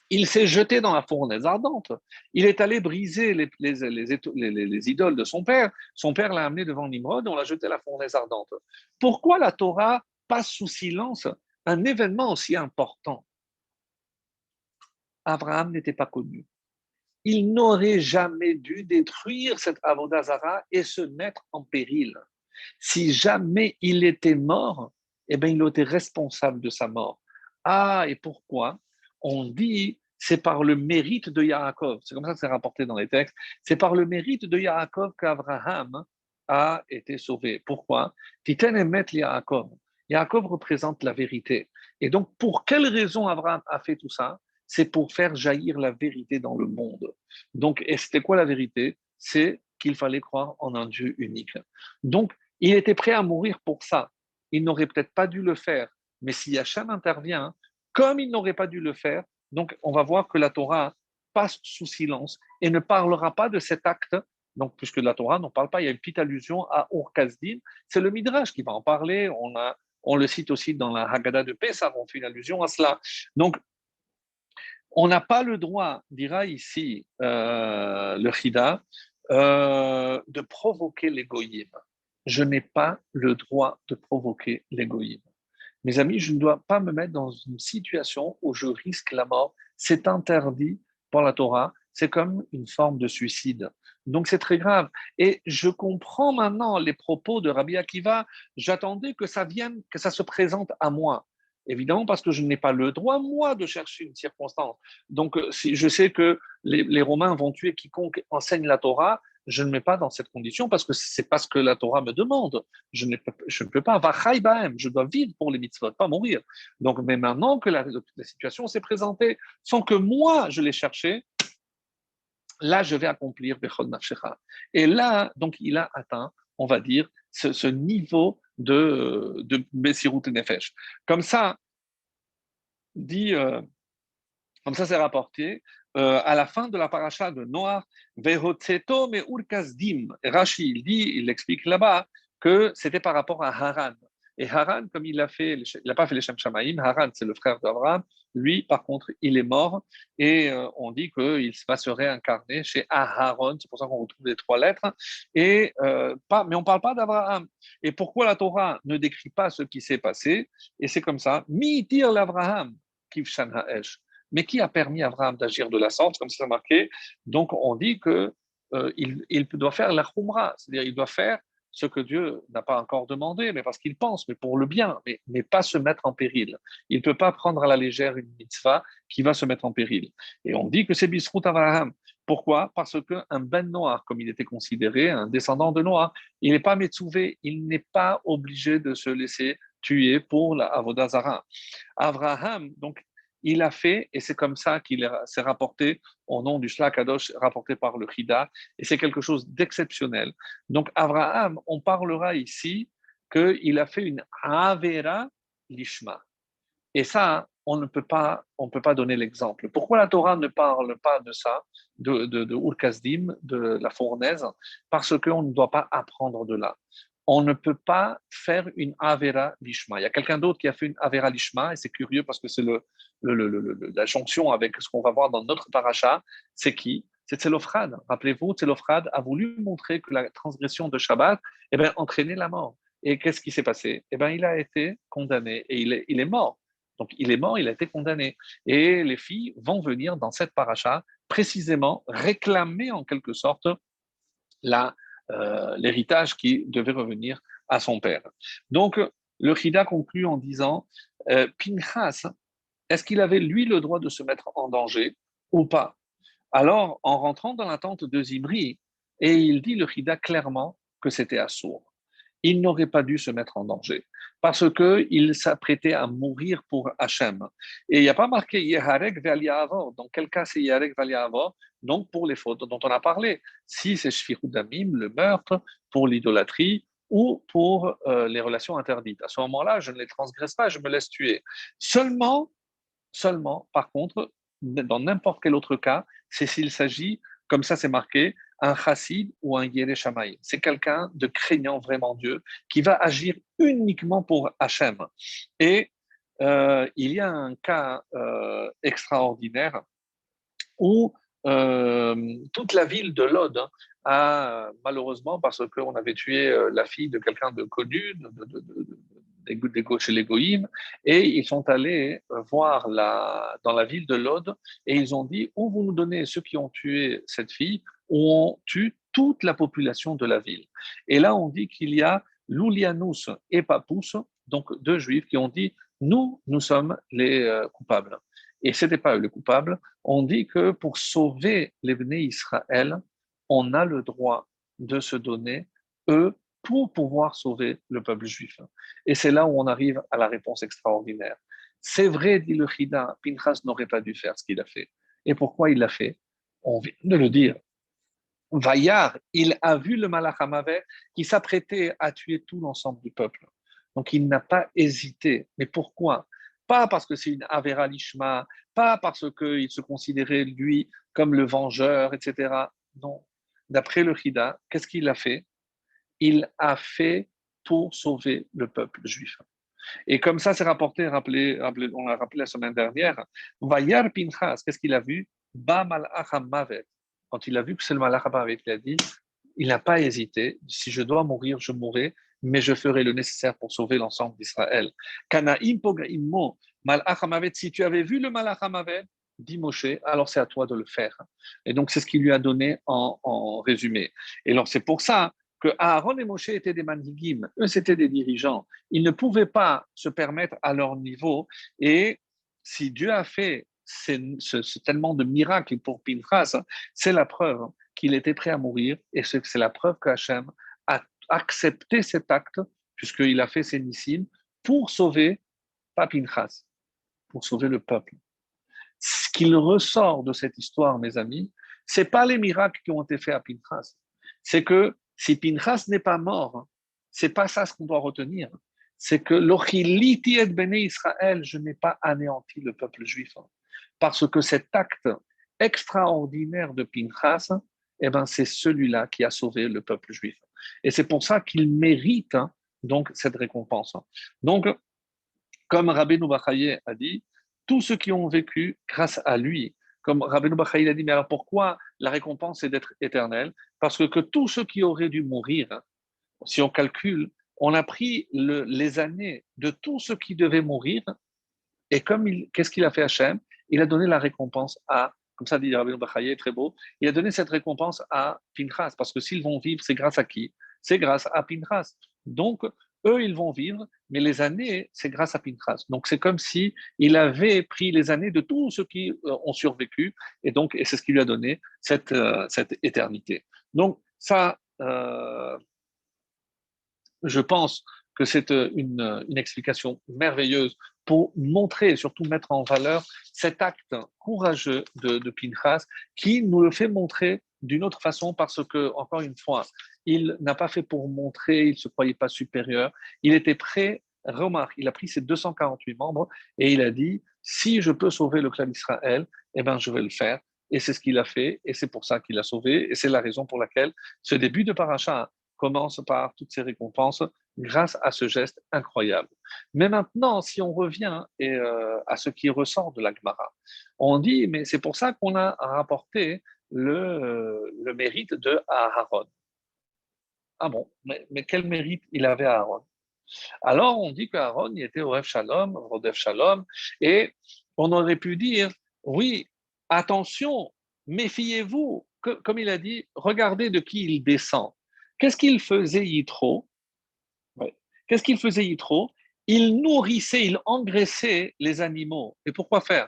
il s'est jeté dans la fournaise ardente. Il est allé briser les idoles de son père. Son père l'a amené devant Nimrod, on l'a jeté à la fournaise ardente. Pourquoi la Torah passe sous silence un événement aussi important? Abraham n'était pas connu. Il n'aurait jamais dû détruire cette Avodazara et se mettre en péril. Si jamais il était mort, eh bien, il était responsable de sa mort. Ah, et pourquoi? On dit, c'est par le mérite de Yaakov. C'est comme ça que c'est rapporté dans les textes. C'est par le mérite de Yaakov qu'Abraham a été sauvé. Pourquoi? Titen emet Yaakov. Yaakov représente la vérité. Et donc, pour quelle raison Abraham a fait tout ça? C'est pour faire jaillir la vérité dans le monde. Donc, et c'était quoi la vérité? C'est qu'il fallait croire en un Dieu unique. Donc, il était prêt à mourir pour ça. Il n'aurait peut-être pas dû le faire. Mais si Hachem intervient, comme il n'aurait pas dû le faire, donc on va voir que la Torah passe sous silence et ne parlera pas de cet acte. Donc, puisque la Torah n'en parle pas, il y a une petite allusion à Ur-Kasdim. C'est le Midrash qui va en parler. On le cite aussi dans la Haggadah de Pessah, on fait une allusion à cela. Donc, on n'a pas le droit, dira ici le Chida, de provoquer l'égoïsme. Je n'ai pas le droit de provoquer l'égoïsme. Mes amis, je ne dois pas me mettre dans une situation où je risque la mort. C'est interdit par la Torah. C'est comme une forme de suicide. Donc c'est très grave. Et je comprends maintenant les propos de Rabbi Akiva. J'attendais que ça vienne, que ça se présente à moi. Évidemment, parce que je n'ai pas le droit, moi, de chercher une circonstance. Donc, si je sais que les Romains vont tuer quiconque enseigne la Torah, je ne mets pas dans cette condition parce que c'est pas ce que la Torah me demande. Je ne peux pas. Vachai bahem, je dois vivre pour les mitzvot, pas mourir. Donc, mais maintenant que la situation s'est présentée sans que moi je l'ai cherché, là, je vais accomplir Bechol Nafshecha. Et là, donc, il a atteint, on va dire, ce niveau de Messirut Nefesh. Comme ça, dit, comme ça, c'est rapporté. À la fin de la paracha de Noach, Vehotzeto me urkazdim. Rashi, il explique là-bas que c'était par rapport à Haran. Et Haran, comme il n'a pas fait les Shem Shamaïm, Haran, c'est le frère d'Abraham. Lui, par contre, il est mort et on dit qu'il va se réincarner chez Aharon. C'est pour ça qu'on retrouve les trois lettres. Mais on ne parle pas d'Abraham. Et pourquoi la Torah ne décrit pas ce qui s'est passé? Et c'est comme ça. Mi tir l'Abraham, kivshan ha'esh. Mais qui a permis à Abraham d'agir de la sorte, comme c'est marqué? Donc, on dit que il doit faire la khumra, c'est-à-dire il doit faire ce que Dieu n'a pas encore demandé, mais parce qu'il pense, mais pour le bien, mais pas se mettre en péril. Il ne peut pas prendre à la légère une mitzvah qui va se mettre en péril. Et on dit que c'est Bisrout Abraham. Pourquoi? Parce qu'un ben Noir, comme il était considéré, un descendant de Noir, il n'est pas Metsouvé, il n'est pas obligé de se laisser tuer pour la Avodazara. Abraham, donc, il a fait, et c'est comme ça qu'il s'est rapporté au nom du Shla Kadosh, rapporté par le Chida, et c'est quelque chose d'exceptionnel. Donc, Abraham, on parlera ici qu'il a fait une Avera Lishma. Et ça, on peut pas donner l'exemple. Pourquoi la Torah ne parle pas de ça, de Ur-Kasdim, de la fournaise? Parce qu'on ne doit pas apprendre de là. On ne peut pas faire une Avera Lishma. Il y a quelqu'un d'autre qui a fait une Avera Lishma, et c'est curieux parce que c'est la jonction avec ce qu'on va voir dans notre paracha. C'est qui? C'est Tselophrad. Rappelez-vous, Tselophrad a voulu montrer que la transgression de Shabbat entraînait la mort. Et qu'est-ce qui s'est passé? Il a été condamné et il est mort. Donc, il est mort, il a été condamné. Et les filles vont venir dans cette paracha précisément réclamer en quelque sorte l'héritage qui devait revenir à son père. Donc, le Chida conclut en disant Pinchas, est-ce qu'il avait lui le droit de se mettre en danger ou pas? Alors, en rentrant dans la tente de Zimri, et il dit le Chida clairement que c'était assourd. Il n'aurait pas dû se mettre en danger parce qu'il s'apprêtait à mourir pour Hachem. Et il n'y a pas marqué Yeharek Valiavo. Dans quel cas c'est Yeharek Valiavo? Donc pour les fautes dont on a parlé. Si c'est Shfirut Damim, le meurtre, pour l'idolâtrie ou pour les relations interdites. À ce moment-là, je ne les transgresse pas, je me laisse tuer. Seulement, par contre, dans n'importe quel autre cas, c'est s'il s'agit, comme ça c'est marqué, un chassid ou un yéré shamaï. C'est quelqu'un de craignant vraiment Dieu qui va agir uniquement pour Hachem. Et il y a un cas extraordinaire où toute la ville de Lod a, malheureusement, parce qu'on avait tué la fille de quelqu'un de connu, chez les Goïms, et ils sont allés voir dans la ville de Lod, et ils ont dit, ou vous nous donnez ceux qui ont tué cette fille, ou on tue toute la population de la ville. Et là, on dit qu'il y a Loulianus et Papous, donc deux juifs, qui ont dit, nous sommes les coupables. Et ce n'était pas eux les coupables. On dit que pour sauver les Bnei Israël, on a le droit de se donner, eux, pour pouvoir sauver le peuple juif. Et c'est là où on arrive à la réponse extraordinaire. C'est vrai, dit le Chida, Pinchas n'aurait pas dû faire ce qu'il a fait. Et pourquoi il l'a fait? On vient de le dire. Vaillard, il a vu le Malach Hamavet qui s'apprêtait à tuer tout l'ensemble du peuple. Donc il n'a pas hésité. Mais pourquoi? Pas parce que c'est une Avera Lishma, pas parce qu'il se considérait lui comme le vengeur, etc. Non. D'après le Chida, qu'est-ce qu'il a fait? Il a fait pour sauver le peuple juif. Et comme ça, c'est rapporté, on l'a rappelé la semaine dernière, Vayar Pinchas, qu'est-ce qu'il a vu? Ba Malach Hamavet. Quand il a vu que c'est le Malach Hamavet, il a dit, il n'a pas hésité, si je dois mourir, je mourrai, mais je ferai le nécessaire pour sauver l'ensemble d'Israël. Kanaim Pogaimmo, Malach Hamavet, si tu avais vu le Malach Hamavet, dit Moshe, alors c'est à toi de le faire. Et donc, c'est ce qu'il lui a donné en résumé. Et alors, c'est pour ça que Aaron et Moshe étaient des manhigim, eux, c'était des dirigeants. Ils ne pouvaient pas se permettre à leur niveau. Et si Dieu a fait tellement de miracles pour Pinchas, c'est la preuve qu'il était prêt à mourir. Et c'est la preuve qu'Hachem a accepté cet acte, puisqu'il a fait ses nissim, pour sauver, pas Pinchas, pour sauver le peuple. Ce qu'il ressort de cette histoire, mes amis, c'est pas les miracles qui ont été faits à Pinchas. C'est que si Pinchas n'est pas mort, c'est pas ça ce qu'on doit retenir. C'est que l'ochiliti et béné Israël, je n'ai pas anéanti le peuple juif. Parce que cet acte extraordinaire de Pinchas, eh ben, c'est celui-là qui a sauvé le peuple juif. Et c'est pour ça qu'il mérite donc cette récompense. Donc, comme Rabbeinu Bachaye a dit, tous ceux qui ont vécu grâce à lui, comme Rabbeinu Bachaye a dit, mais alors pourquoi la récompense est d'être éternelle? Parce que tous ceux qui auraient dû mourir, si on calcule, on a pris les années de tous ceux qui devaient mourir, et qu'est-ce qu'il a fait Hachem? Il a donné la récompense comme ça dit Rabbeinu Bachaye, très beau, il a donné cette récompense à Pinchas, parce que s'ils vont vivre, c'est grâce à qui? C'est grâce à Pinchas. Donc, eux, ils vont vivre, mais les années, c'est grâce à Pinchas. Donc, c'est comme si il avait pris les années de tous ceux qui ont survécu, et c'est ce qui lui a donné cette éternité. Donc, ça, je pense que c'est une explication merveilleuse pour montrer et surtout mettre en valeur cet acte courageux de Pinchas qui nous le fait montrer d'une autre façon parce que, encore une fois, il n'a pas fait pour montrer, il ne se croyait pas supérieur, il était prêt, remarque, il a pris ses 248 membres et il a dit, si je peux sauver le clan d'Israël, eh ben, je vais le faire. Et c'est ce qu'il a fait, et c'est pour ça qu'il a sauvé, et c'est la raison pour laquelle ce début de paracha commence par toutes ces récompenses grâce à ce geste incroyable. Mais maintenant, si on revient à ce qui ressort de la Gemara, on dit, mais c'est pour ça qu'on a rapporté le mérite de Aaron. Ah bon, mais quel mérite il avait Aaron? Alors on dit qu'Aaron, il était au Ref Shalom, Rodef Shalom, et on aurait pu dire, oui, attention, méfiez-vous, comme il a dit, regardez de qui il descend. Qu'est-ce qu'il faisait Yitro? Ouais. Qu'est-ce qu'il faisait Yitro? Il nourrissait, il engraissait les animaux. Et pourquoi faire?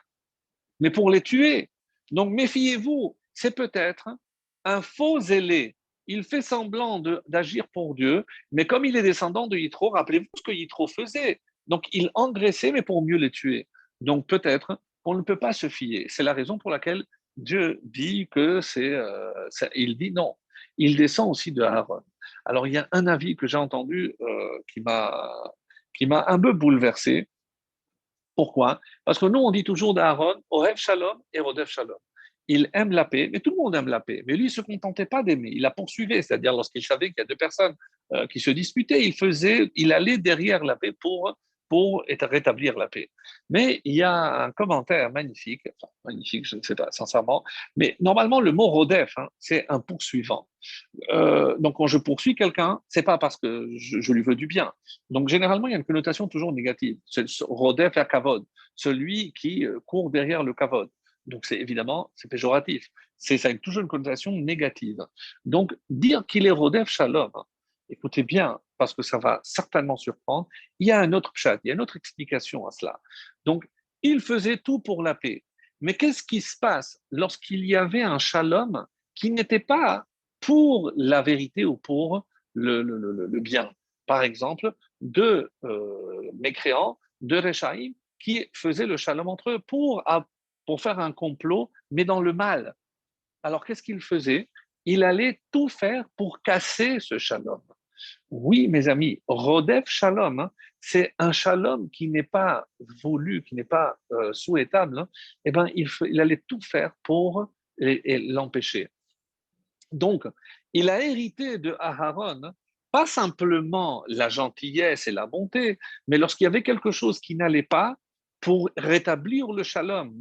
Mais pour les tuer. Donc méfiez-vous, c'est peut-être un faux zélé. Il fait semblant d'agir pour Dieu, mais comme il est descendant de Yitro, rappelez-vous ce que Yitro faisait. Donc il engraissait, mais pour mieux les tuer. Donc peut-être qu'on ne peut pas se fier. C'est la raison pour laquelle Dieu dit que il dit non. Il descend aussi de Aaron. Alors il y a un avis que j'ai entendu qui m'a un peu bouleversé. Pourquoi? Parce que nous, on dit toujours d'Aaron, Ohev Shalom et Rodef Shalom. Il aime la paix, mais tout le monde aime la paix. Mais lui, il ne se contentait pas d'aimer, il la poursuivait. C'est-à-dire, lorsqu'il savait qu'il y a deux personnes qui se disputaient, il allait derrière la paix pour rétablir la paix. Mais il y a un commentaire magnifique, enfin, magnifique, je ne sais pas, sincèrement, mais normalement, le mot Rodef, c'est un poursuivant. Donc, quand je poursuis quelqu'un, c'est pas parce que je lui veux du bien. Donc, généralement, il y a une connotation toujours négative. C'est rodef la kavod, celui qui court derrière le kavod. Donc, c'est péjoratif. Ça a toujours une connotation négative. Donc, dire qu'il est rodef shalom, écoutez bien, parce que ça va certainement surprendre, il y a un autre pshat, il y a une autre explication à cela. Donc, il faisait tout pour la paix. Mais qu'est-ce qui se passe lorsqu'il y avait un shalom qui n'était pas pour la vérité ou pour le bien? Par exemple, deux mécréants, deux Réchaïm, qui faisaient le shalom entre eux pour faire un complot, mais dans le mal. Alors qu'est-ce qu'il faisait? Il allait tout faire pour casser ce shalom. Oui, mes amis, Rodef Shalom, c'est un shalom qui n'est pas voulu, qui n'est pas souhaitable. Eh ben, il allait tout faire pour l'empêcher. Donc, il a hérité de Aharon pas simplement la gentillesse et la bonté, mais lorsqu'il y avait quelque chose qui n'allait pas, pour rétablir le shalom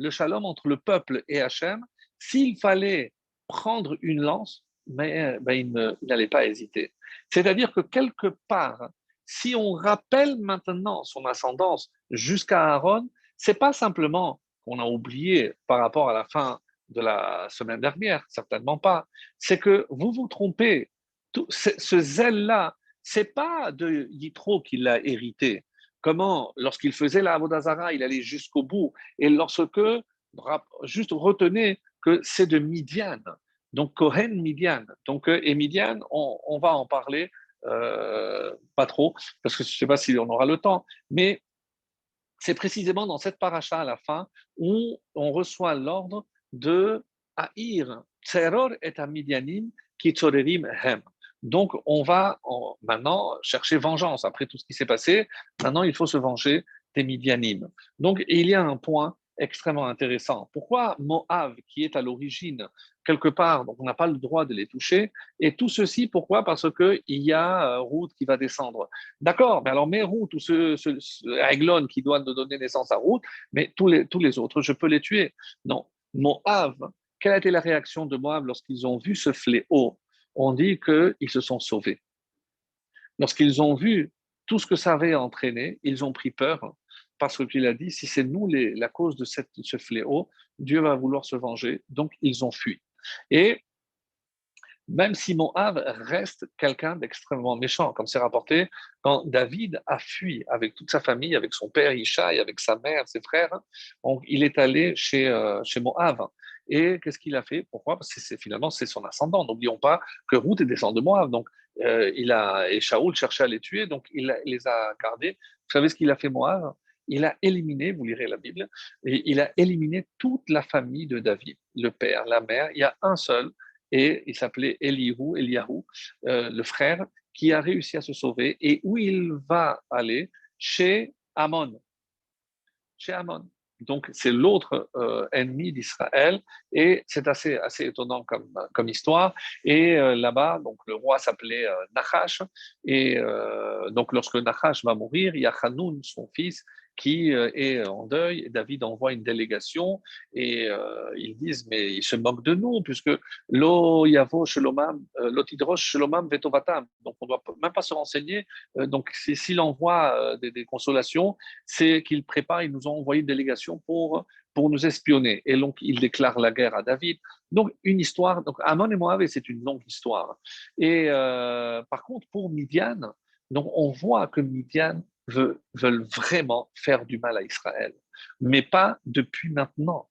entre le peuple et Hachem, s'il fallait prendre une lance, il n'allait pas hésiter. C'est-à-dire que quelque part, si on rappelle maintenant son ascendance jusqu'à Aaron, c'est pas simplement qu'on a oublié par rapport à la fin de la semaine dernière, certainement pas, c'est que vous vous trompez. Ce zèle-là, c'est pas de Yitro qui l'a hérité. Comment, lorsqu'il faisait la Avodazara, il allait jusqu'au bout. Et lorsque, juste retenez que c'est de Midian. Donc, Kohen Midian. Donc, et Midian, on va en parler, pas trop, parce que je ne sais pas si on aura le temps, mais c'est précisément dans cette paracha à la fin où on reçoit l'ordre de haïr Tseror et Midianim qui tzorerim hem. Donc, on va maintenant chercher vengeance. Après tout ce qui s'est passé, maintenant, il faut se venger des Midianim. Donc, il y a un point extrêmement intéressant. Pourquoi Moab, qui est à l'origine, quelque part, donc on n'a pas le droit de les toucher, et tout ceci, pourquoi? Parce qu'il y a Ruth qui va descendre. D'accord, mais alors mes Ruth ou Aiglon qui doit donner naissance à Ruth, mais tous les autres, je peux les tuer. Non. Moab, quelle a été la réaction de Moab lorsqu'ils ont vu ce fléau? On dit qu'ils se sont sauvés. Lorsqu'ils ont vu tout ce que ça avait entraîné, ils ont pris peur parce qu'il a dit, si c'est nous la cause de ce fléau, Dieu va vouloir se venger. Donc, ils ont fui. Et même si Moab reste quelqu'un d'extrêmement méchant, comme c'est rapporté, quand David a fui avec toute sa famille, avec son père Ishaï, avec sa mère, ses frères, donc il est allé chez Moab. Et qu'est-ce qu'il a fait? Pourquoi? Parce que finalement, c'est son ascendant. N'oublions pas que Ruth est descendante de Moab. Donc, et Shaoul cherchait à les tuer, donc il les a gardés. Vous savez ce qu'il a fait, Moab? Il a éliminé, vous lirez la Bible, et il a éliminé toute la famille de David, le père, la mère. Il y a un seul, et il s'appelait Eliyahu, le frère, qui a réussi à se sauver. Et où il va aller? Chez Amon. Chez Amon. Donc, c'est l'autre ennemi d'Israël, et c'est assez étonnant comme histoire. Et là-bas, donc le roi s'appelait Nachash, et donc lorsque Nachash va mourir, il y a Hanoun, son fils, qui est en deuil. Et David envoie une délégation, et ils disent, mais ils se moquent de nous, puisque lo yavo shelomam, lo tidrosh shelomam vetovatam. Donc, on ne doit même pas se renseigner. Donc, s'il envoie des consolations, c'est qu'ils préparent, ils nous ont envoyé une délégation pour nous espionner. Et donc, ils déclarent la guerre à David. Donc, une histoire. Donc, Amon et Moab, c'est une longue histoire. Et par contre, pour Midian, donc, on voit que Midian veulent vraiment faire du mal à Israël, mais pas depuis maintenant,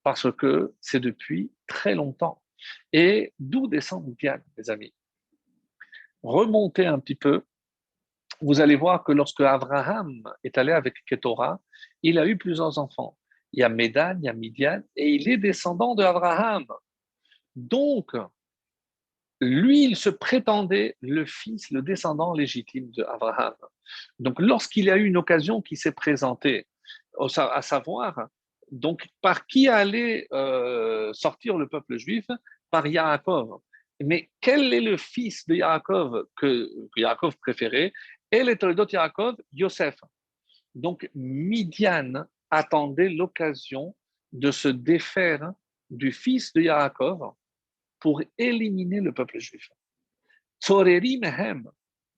parce que c'est depuis très longtemps. Et d'où descend Midian, mes amis? Remontez un petit peu, vous allez voir que lorsque Abraham est allé avec Ketora, il a eu plusieurs enfants. Il y a Médan, il y a Midian, et il est descendant d'Abraham. Donc, lui, il se prétendait le fils, le descendant légitime d'Abraham. Donc, lorsqu'il y a eu une occasion qui s'est présentée, à savoir, donc, par qui allait sortir le peuple juif? Par Yaakov. Mais quel est le fils de Yaakov que Yaakov préférait? Et les Toledot Yaakov, Yosef. Donc, Midian attendait l'occasion de se défaire du fils de Yaakov pour éliminer le peuple juif. Tsoreri mehem,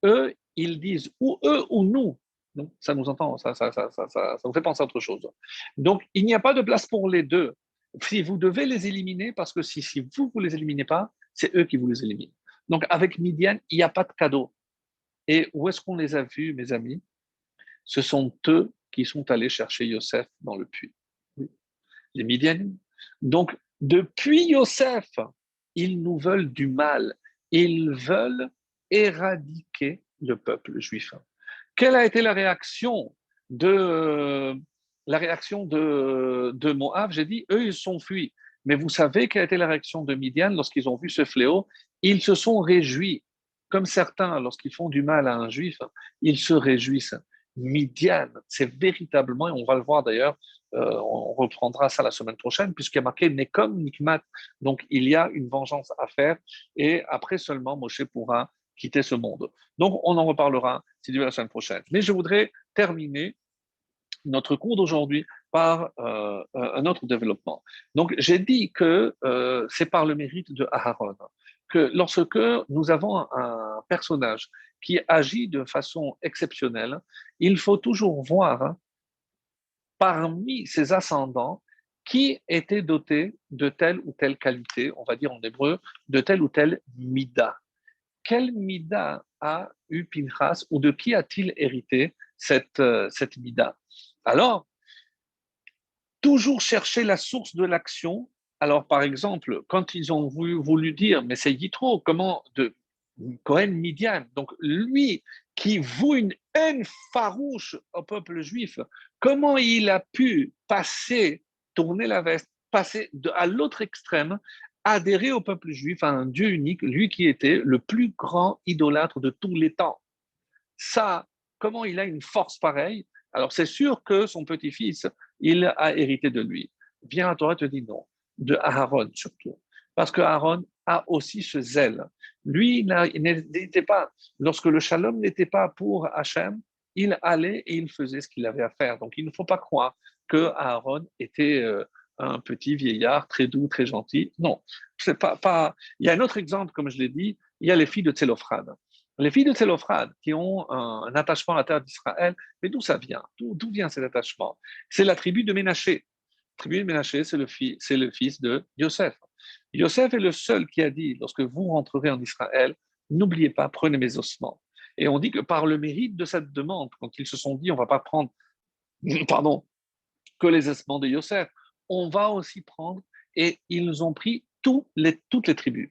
eux, ils disent ou eux ou nous. Donc, ça nous entend, ça nous fait penser à autre chose. Donc, il n'y a pas de place pour les deux. Si vous devez les éliminer, parce que si vous ne les éliminez pas, c'est eux qui vous les éliminent. Donc, avec Midian, il n'y a pas de cadeau. Et où est-ce qu'on les a vus, mes amis? Ce sont eux qui sont allés chercher Yosef dans le puits. Les Midianites. Donc, depuis Yosef, ils nous veulent du mal. Ils veulent éradiquer le peuple juif. Quelle a été la réaction de Moab? J'ai dit, eux, ils sont fuis. Mais vous savez quelle a été la réaction de Midian lorsqu'ils ont vu ce fléau? Ils se sont réjouis. Comme certains, lorsqu'ils font du mal à un juif, ils se réjouissent. Midian, c'est véritablement, et on va le voir d'ailleurs, on reprendra ça la semaine prochaine, puisqu'il y a marqué Nekom Nikmat. Donc il y a une vengeance à faire, et après seulement Moshe pourra quitter ce monde. Donc on en reparlera, si Dieu veut, la semaine prochaine. Mais je voudrais terminer notre cours d'aujourd'hui par un autre développement. Donc j'ai dit que c'est par le mérite de Aharon que lorsque nous avons un personnage qui agit de façon exceptionnelle, il faut toujours voir parmi ses ascendants qui était doté de telle ou telle qualité, on va dire en hébreu, de telle ou telle mida. Quelle mida a eu Pinchas ou de qui a-t-il hérité cette mida? Alors, toujours chercher la source de l'action. Alors, par exemple, quand ils ont voulu dire, mais c'est Yitro, comment de Cohen Midian, donc lui qui voue une haine farouche au peuple juif, comment il a pu passer, tourner la veste, passer à l'autre extrême, adhérer au peuple juif, à un Dieu unique, lui qui était le plus grand idolâtre de tous les temps. Ça, comment il a une force pareille? Alors c'est sûr que son petit-fils, il a hérité de lui. Bien, la Torah te dit non, de Aaron surtout. Parce que Aaron a aussi ce zèle. Lui, il n'était pas, lorsque le shalom n'était pas pour Hachem, il allait et il faisait ce qu'il avait à faire. Donc il ne faut pas croire que Aaron était un petit vieillard très doux, très gentil. Non, c'est pas. Il y a un autre exemple, comme je l'ai dit, il y a les filles de Tselophrad. Les filles de Tselophrad qui ont un attachement à la terre d'Israël, mais d'où ça vient? D'où vient cet attachement? C'est la tribu de Ménaché. La tribu de Ménaché, c'est le fils de Yosef. Yosef est le seul qui a dit, lorsque vous rentrerez en Israël, n'oubliez pas, prenez mes ossements. Et on dit que par le mérite de cette demande, quand ils se sont dit, on ne va pas prendre, pardon, que les ossements de Yosef, on va aussi prendre, et ils ont pris toutes les tribus.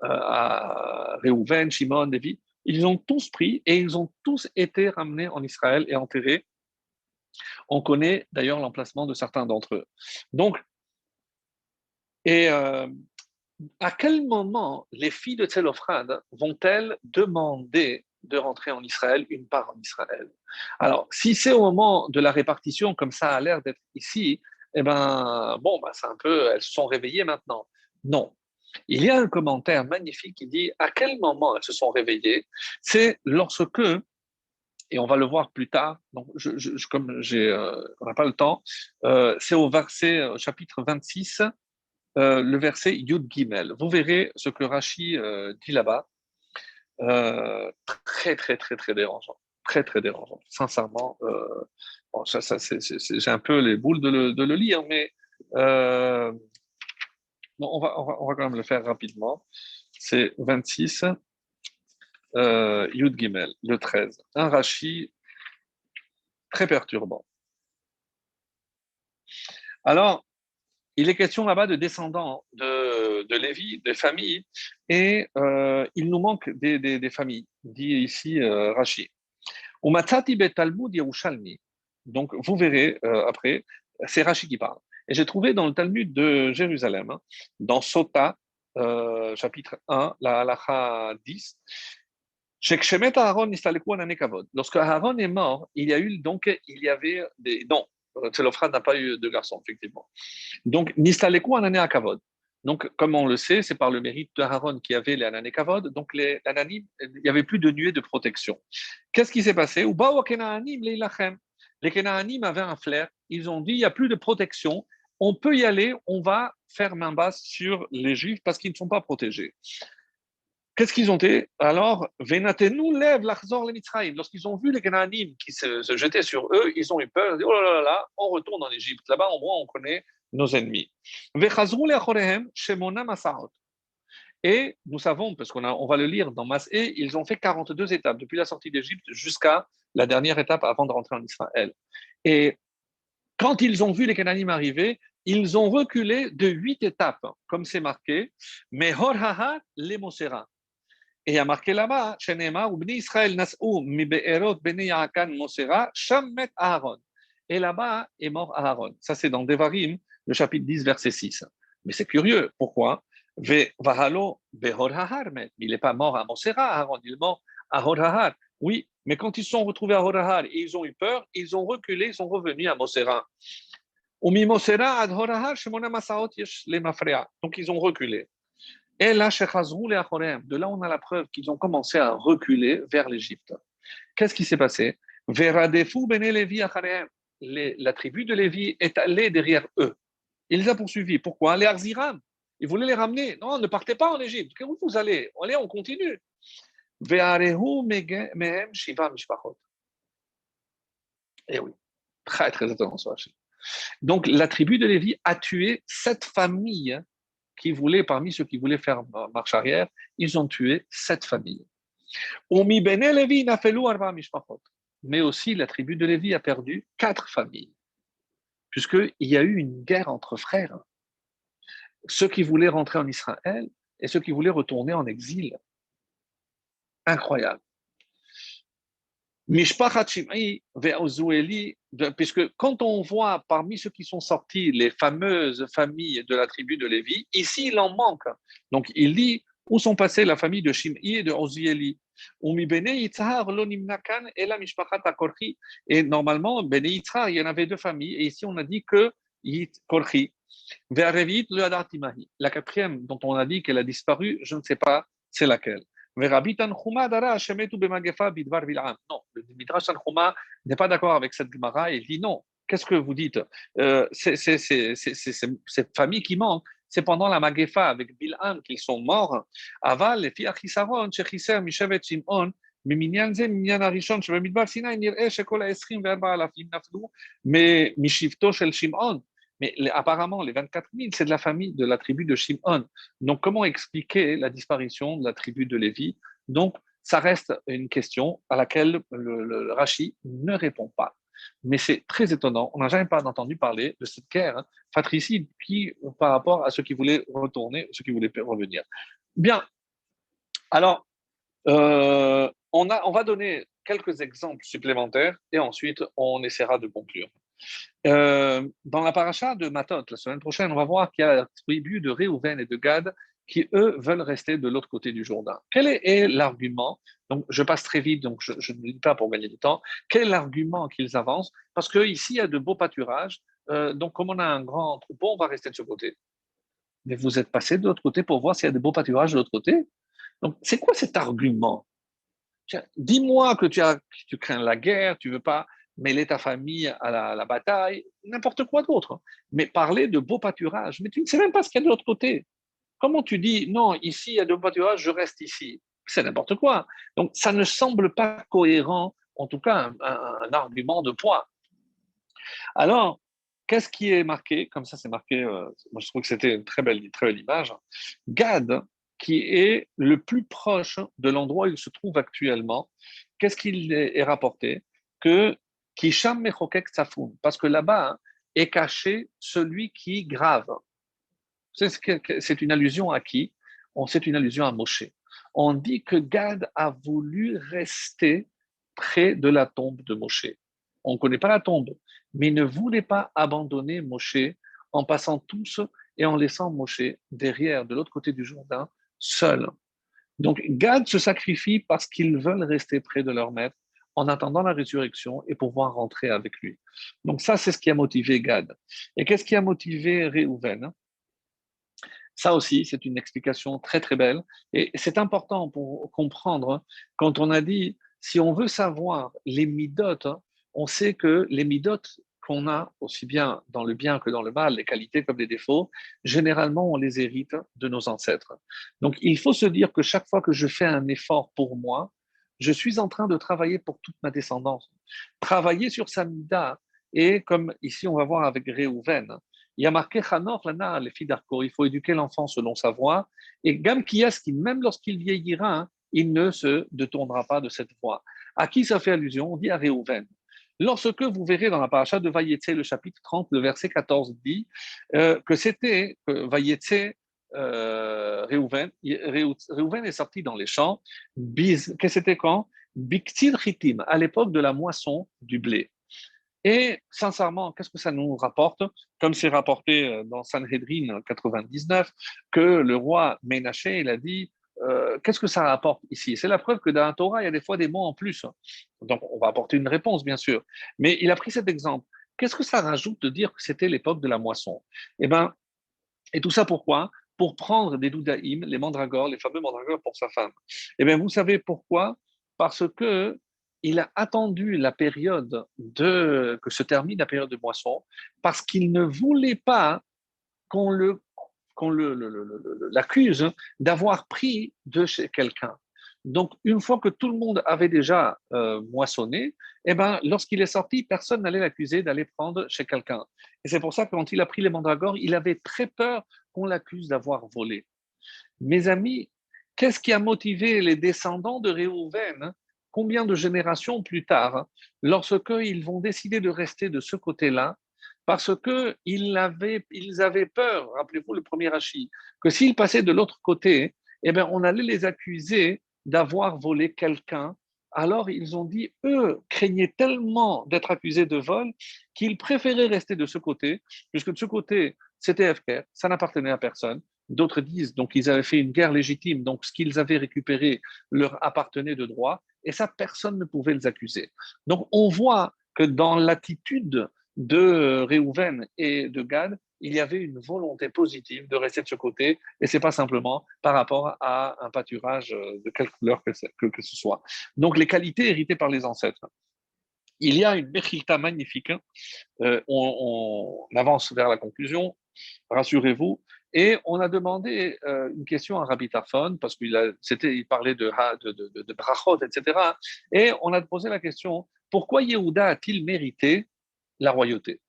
À Réhouven, Shimon, Lévi, ils ont tous pris et ils ont tous été ramenés en Israël et enterrés. On connaît d'ailleurs l'emplacement de certains d'entre eux. Donc, et à quel moment les filles de Tselophrad vont-elles demander de rentrer en Israël, une part en Israël? Alors, si c'est au moment de la répartition, comme ça a l'air d'être ici, eh ben, bon, ben, c'est un peu, elles se sont réveillées maintenant. Non. Il y a un commentaire magnifique qui dit à quel moment elles se sont réveillées. C'est lorsque, et on va le voir plus tard, donc comme on n'a pas le temps, c'est au verset, chapitre 26, le verset Yud Gimel. Vous verrez ce que Rashi dit là-bas. Très, très, très, très dérangeant. Très, très dérangeant. Sincèrement, bon, j'ai un peu les boules de le lire, mais bon, on va quand même le faire rapidement. C'est 26, Yud Gimel, le 13. Un Rashi très perturbant. Alors, il est question là-bas de descendants de Lévi, des familles, et il nous manque des familles, dit ici Rashi. Umatzati betalmud Yerushalmi. Donc, vous verrez après, c'est Rashi qui parle. Et j'ai trouvé dans le Talmud de Jérusalem, hein, dans Sota, chapitre 1, la halacha 10, lorsque Aaron est mort, il y avait des. Non, Tselophrad n'a pas eu de garçon, effectivement. Donc, Nistalekou Anané Akavod. Donc, comme on le sait, c'est par le mérite d'Aaron qui avait les Anané Kavod. Donc, les Ananim, il n'y avait plus de nuée de protection. Qu'est-ce qui s'est passé? Les Kenaanim avaient un flair. Ils ont dit il n'y a plus de protection. On peut y aller. On va faire main basse sur les Juifs parce qu'ils ne sont pas protégés. Qu'est-ce qu'ils ont fait? Alors, Venatenu lève l'achzor les Mitzrayim. Lorsqu'ils ont vu les Canaanim qui se jetaient sur eux, ils ont eu peur. Ils ont dit, oh là là là, on retourne en Égypte. Là-bas, au moins, on connaît nos ennemis. Vechazru le'achorehem shemona masahot. Et nous savons, parce on va le lire dans Mas'é, ils ont fait 42 étapes, depuis la sortie d'Égypte jusqu'à la dernière étape avant de rentrer en Israël. Et quand ils ont vu les Canaanim arriver, ils ont reculé de 8 étapes, comme c'est marqué, mais Horhaha les Mosera. Et il y a marqué là-bas, Shenema, ou Bni Israël Nas'ou, mi Be'erot, Beni Yaakan Mosera, Shammet Aaron. Et là-bas est mort Aaron. Ça, c'est dans Devarim, le chapitre 10, verset 6. Mais c'est curieux. Pourquoi? Vahalo Behor Hahar, mais il n'est pas mort à Mosera, Aaron, il est mort à Hor Hahar. Oui, mais quand ils se sont retrouvés à Hor Hahar et ils ont eu peur, ils ont reculé, ils sont revenus à Mosera. Umi Mosera ad Hor Hahar, Shemona Masaot Yesh le Mafrea. Donc ils ont reculé. Et là, de là, on a la preuve qu'ils ont commencé à reculer vers l'Égypte. Qu'est-ce qui s'est passé? La tribu de Lévi est allée derrière eux. Il les a poursuivis. Pourquoi? Les Arziram. Ils voulaient les ramener. Non, ne partez pas en Égypte. Où vous allez? Allez, on continue. Et oui, très, très attention. Donc, la tribu de Lévi a tué 7 familles qui voulaient, parmi ceux qui voulaient faire marche arrière, ils ont tué 7 familles. Mais aussi, la tribu de Lévi a perdu 4 familles, puisqu'il y a eu une guerre entre frères. Ceux qui voulaient rentrer en Israël et ceux qui voulaient retourner en exil. Incroyable. Mishpachat Shim'i ve'Ozueli, puisque quand on voit parmi ceux qui sont sortis les fameuses familles de la tribu de Lévi, ici il en manque. Donc il dit où sont passées la famille de Shim'i et de Ozueli. Et normalement, Bene Yitzhar, il y en avait 2 familles, et ici on a dit que Korchi. La quatrième dont on a dit qu'elle a disparu, je ne sais pas c'est laquelle. Non, le Midrash Tanchuma n'est pas d'accord avec cette Gemara et il dit non. Qu'est-ce que vous dites cette famille qui manque, c'est pendant la Magefa avec Bil'am qu'ils sont morts. Aval, les filles Achisaron, Shechiser, Mishevet, Shimon, ממניין זה, ממניין הראשון שבמדבר סיני, נראה שכל ה-24,000 נפלו משבטו של שמעון. Mais apparemment, les 24 000, c'est de la famille de la tribu de Shimon. Donc, comment expliquer la disparition de la tribu de Lévi? Donc, ça reste une question à laquelle le Rashi ne répond pas. Mais c'est très étonnant. On n'a jamais pas entendu parler de cette guerre fratricide qui, par rapport à ceux qui voulaient retourner, ceux qui voulaient revenir. Bien. Alors, on va donner quelques exemples supplémentaires et ensuite on essaiera de conclure. Dans la paracha de Matot, la semaine prochaine, on va voir qu'il y a la tribu de Réhouven et de Gad qui, eux, veulent rester de l'autre côté du Jourdain. Quel est l'argument? Donc, je passe très vite, donc je ne le dis pas pour gagner du temps. Quel est l'argument qu'ils avancent? Parce qu'ici, il y a de beaux pâturages. Donc, comme on a un grand troupeau, on va rester de ce côté. Mais vous êtes passé de l'autre côté pour voir s'il y a de beaux pâturages de l'autre côté? Donc, c'est quoi cet argument? Dis-moi que tu crains la guerre, tu ne veux pas mêler ta famille à la bataille, n'importe quoi d'autre. Mais parler de beaux pâturages, mais tu ne sais même pas ce qu'il y a de l'autre côté. Comment tu dis, non, ici, il y a de beaux pâturages, je reste ici? C'est n'importe quoi. Donc, ça ne semble pas cohérent, en tout cas, un argument de poids. Alors, qu'est-ce qui est marqué? Comme ça, c'est marqué, moi je trouve que c'était une très belle image. Gad, qui est le plus proche de l'endroit où il se trouve actuellement, qu'est-ce qu'il est rapporté? Que Kisham Mechokek Tsafoun, parce que là-bas est caché celui qui grave. C'est une allusion à qui? C'est une allusion à Moshe. On dit que Gad a voulu rester près de la tombe de Moshe. On ne connaît pas la tombe, mais il ne voulait pas abandonner Moshe en passant tous et en laissant Moshe derrière, de l'autre côté du Jourdain, seul. Donc Gad se sacrifie parce qu'ils veulent rester près de leur maître en attendant la résurrection et pouvoir rentrer avec lui. Donc ça, c'est ce qui a motivé Gad. Et qu'est-ce qui a motivé Réhouven? Ça aussi, c'est une explication très très belle. Et c'est important pour comprendre, quand on a dit, si on veut savoir les midotes, on sait que les midotes qu'on a, aussi bien dans le bien que dans le mal, les qualités comme les défauts, généralement, on les hérite de nos ancêtres. Donc, il faut se dire que chaque fois que je fais un effort pour moi, je suis en train de travailler pour toute ma descendance. Travailler sur sa mida. Et comme ici, on va voir avec Réhouven, il y a marqué Chanor, Lana, les filles d'Arco. Il faut éduquer l'enfant selon sa voie. Et Gam Kiyas, qui même lorsqu'il vieillira, il ne se détournera pas de cette voie. À qui ça fait allusion? On dit à Réhouven. Lorsque vous verrez dans la paracha de Vayetse, le chapitre 30, le verset 14 dit que c'était Vayetse, Réhouven. Réhouven est sorti dans les champs. Qu'est-ce que c'était quand? Biktir Chitim, à l'époque de la moisson du blé. Et sincèrement, qu'est-ce que ça nous rapporte? Comme c'est rapporté dans Sanhedrin 99, que le roi Ménaché, il a dit, qu'est-ce que ça rapporte ici? C'est la preuve que dans la Torah, il y a des fois des mots en plus. Donc, on va apporter une réponse, bien sûr. Mais il a pris cet exemple. Qu'est-ce que ça rajoute de dire que c'était l'époque de la moisson? Eh bien, et tout ça pourquoi? Pour prendre des doudaïm, les mandragores, les fameux mandragores pour sa femme. Eh bien, vous savez pourquoi? Parce que il a attendu la période que se termine la période de moisson, parce qu'il ne voulait pas qu'on l'accuse d'avoir pris de chez quelqu'un. Donc, une fois que tout le monde avait déjà moissonné, eh ben, lorsqu'il est sorti, personne n'allait l'accuser d'aller prendre chez quelqu'un. Et c'est pour ça que quand il a pris les mandragores, il avait très peur qu'on l'accuse d'avoir volé. Mes amis, qu'est-ce qui a motivé les descendants de Réhouven, hein, combien de générations plus tard, hein, lorsqu'ils vont décider de rester de ce côté-là, parce qu'ils avaient peur, rappelez-vous le premier Rachi, que s'ils passaient de l'autre côté, eh bien, on allait les accuser d'avoir volé quelqu'un. Alors ils ont dit, eux craignaient tellement d'être accusés de vol qu'ils préféraient rester de ce côté, puisque de ce côté, c'était FKR, ça n'appartenait à personne. D'autres disent donc qu'ils avaient fait une guerre légitime, donc ce qu'ils avaient récupéré leur appartenait de droit, et ça, personne ne pouvait les accuser. Donc on voit que dans l'attitude de Réhouven et de Gad, il y avait une volonté positive de rester de ce côté, et c'est pas simplement par rapport à un pâturage de quelle couleur que ce soit. Donc les qualités héritées par les ancêtres. Il y a une Mechilta magnifique, hein. On avance vers la conclusion, rassurez-vous. Et on a demandé une question à Rabbi Tarfon, parce il parlait de brachot, etc. Et on a posé la question, pourquoi Yehuda a-t-il mérité la royauté?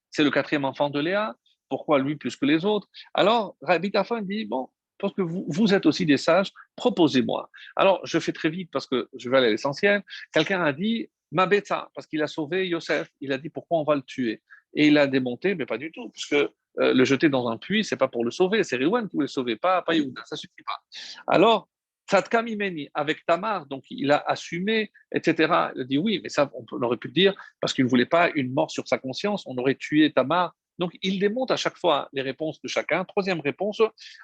C'est le quatrième enfant de Léa, pourquoi lui plus que les autres? Alors, Rabbi Tarfon dit, bon, parce que vous êtes aussi des sages, proposez-moi. Alors, je fais très vite parce que je vais aller à l'essentiel. Quelqu'un a dit, Mabetza, parce qu'il a sauvé Yosef. Il a dit, pourquoi on va le tuer? Et il a démonté, mais pas du tout, puisque le jeter dans un puits, c'est pas pour le sauver, c'est Réouan qui voulait le sauver, pas Yehuda, ça suffit pas. Alors, Tzadka Mimeni, avec Tamar, donc il a assumé, etc. Il a dit oui, mais ça, on aurait pu le dire, parce qu'il ne voulait pas une mort sur sa conscience, on aurait tué Tamar. Donc, il démonte à chaque fois les réponses de chacun. Troisième réponse,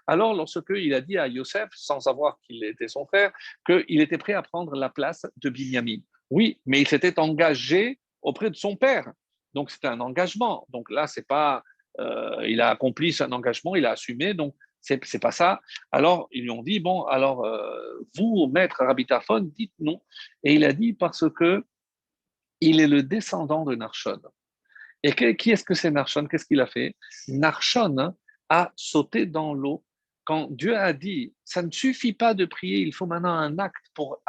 alors lorsqu'il a dit à Yosef, sans savoir qu'il était son frère, qu'il était prêt à prendre la place de Binyamin. Oui, mais il s'était engagé auprès de son père. Donc, c'était un engagement. Donc là, c'est pas, il a accompli son engagement, il a assumé. Donc, c'est pas ça. Alors, ils lui ont dit, bon, alors, vous, maître Rabbi Tarfon, dites non. Et il a dit, parce que il est le descendant de Narshon. Et qui est-ce que c'est Narshon? Qu'est-ce qu'il a fait? Narshon a sauté dans l'eau quand Dieu a dit, ça ne suffit pas de prier, il faut maintenant un acte pour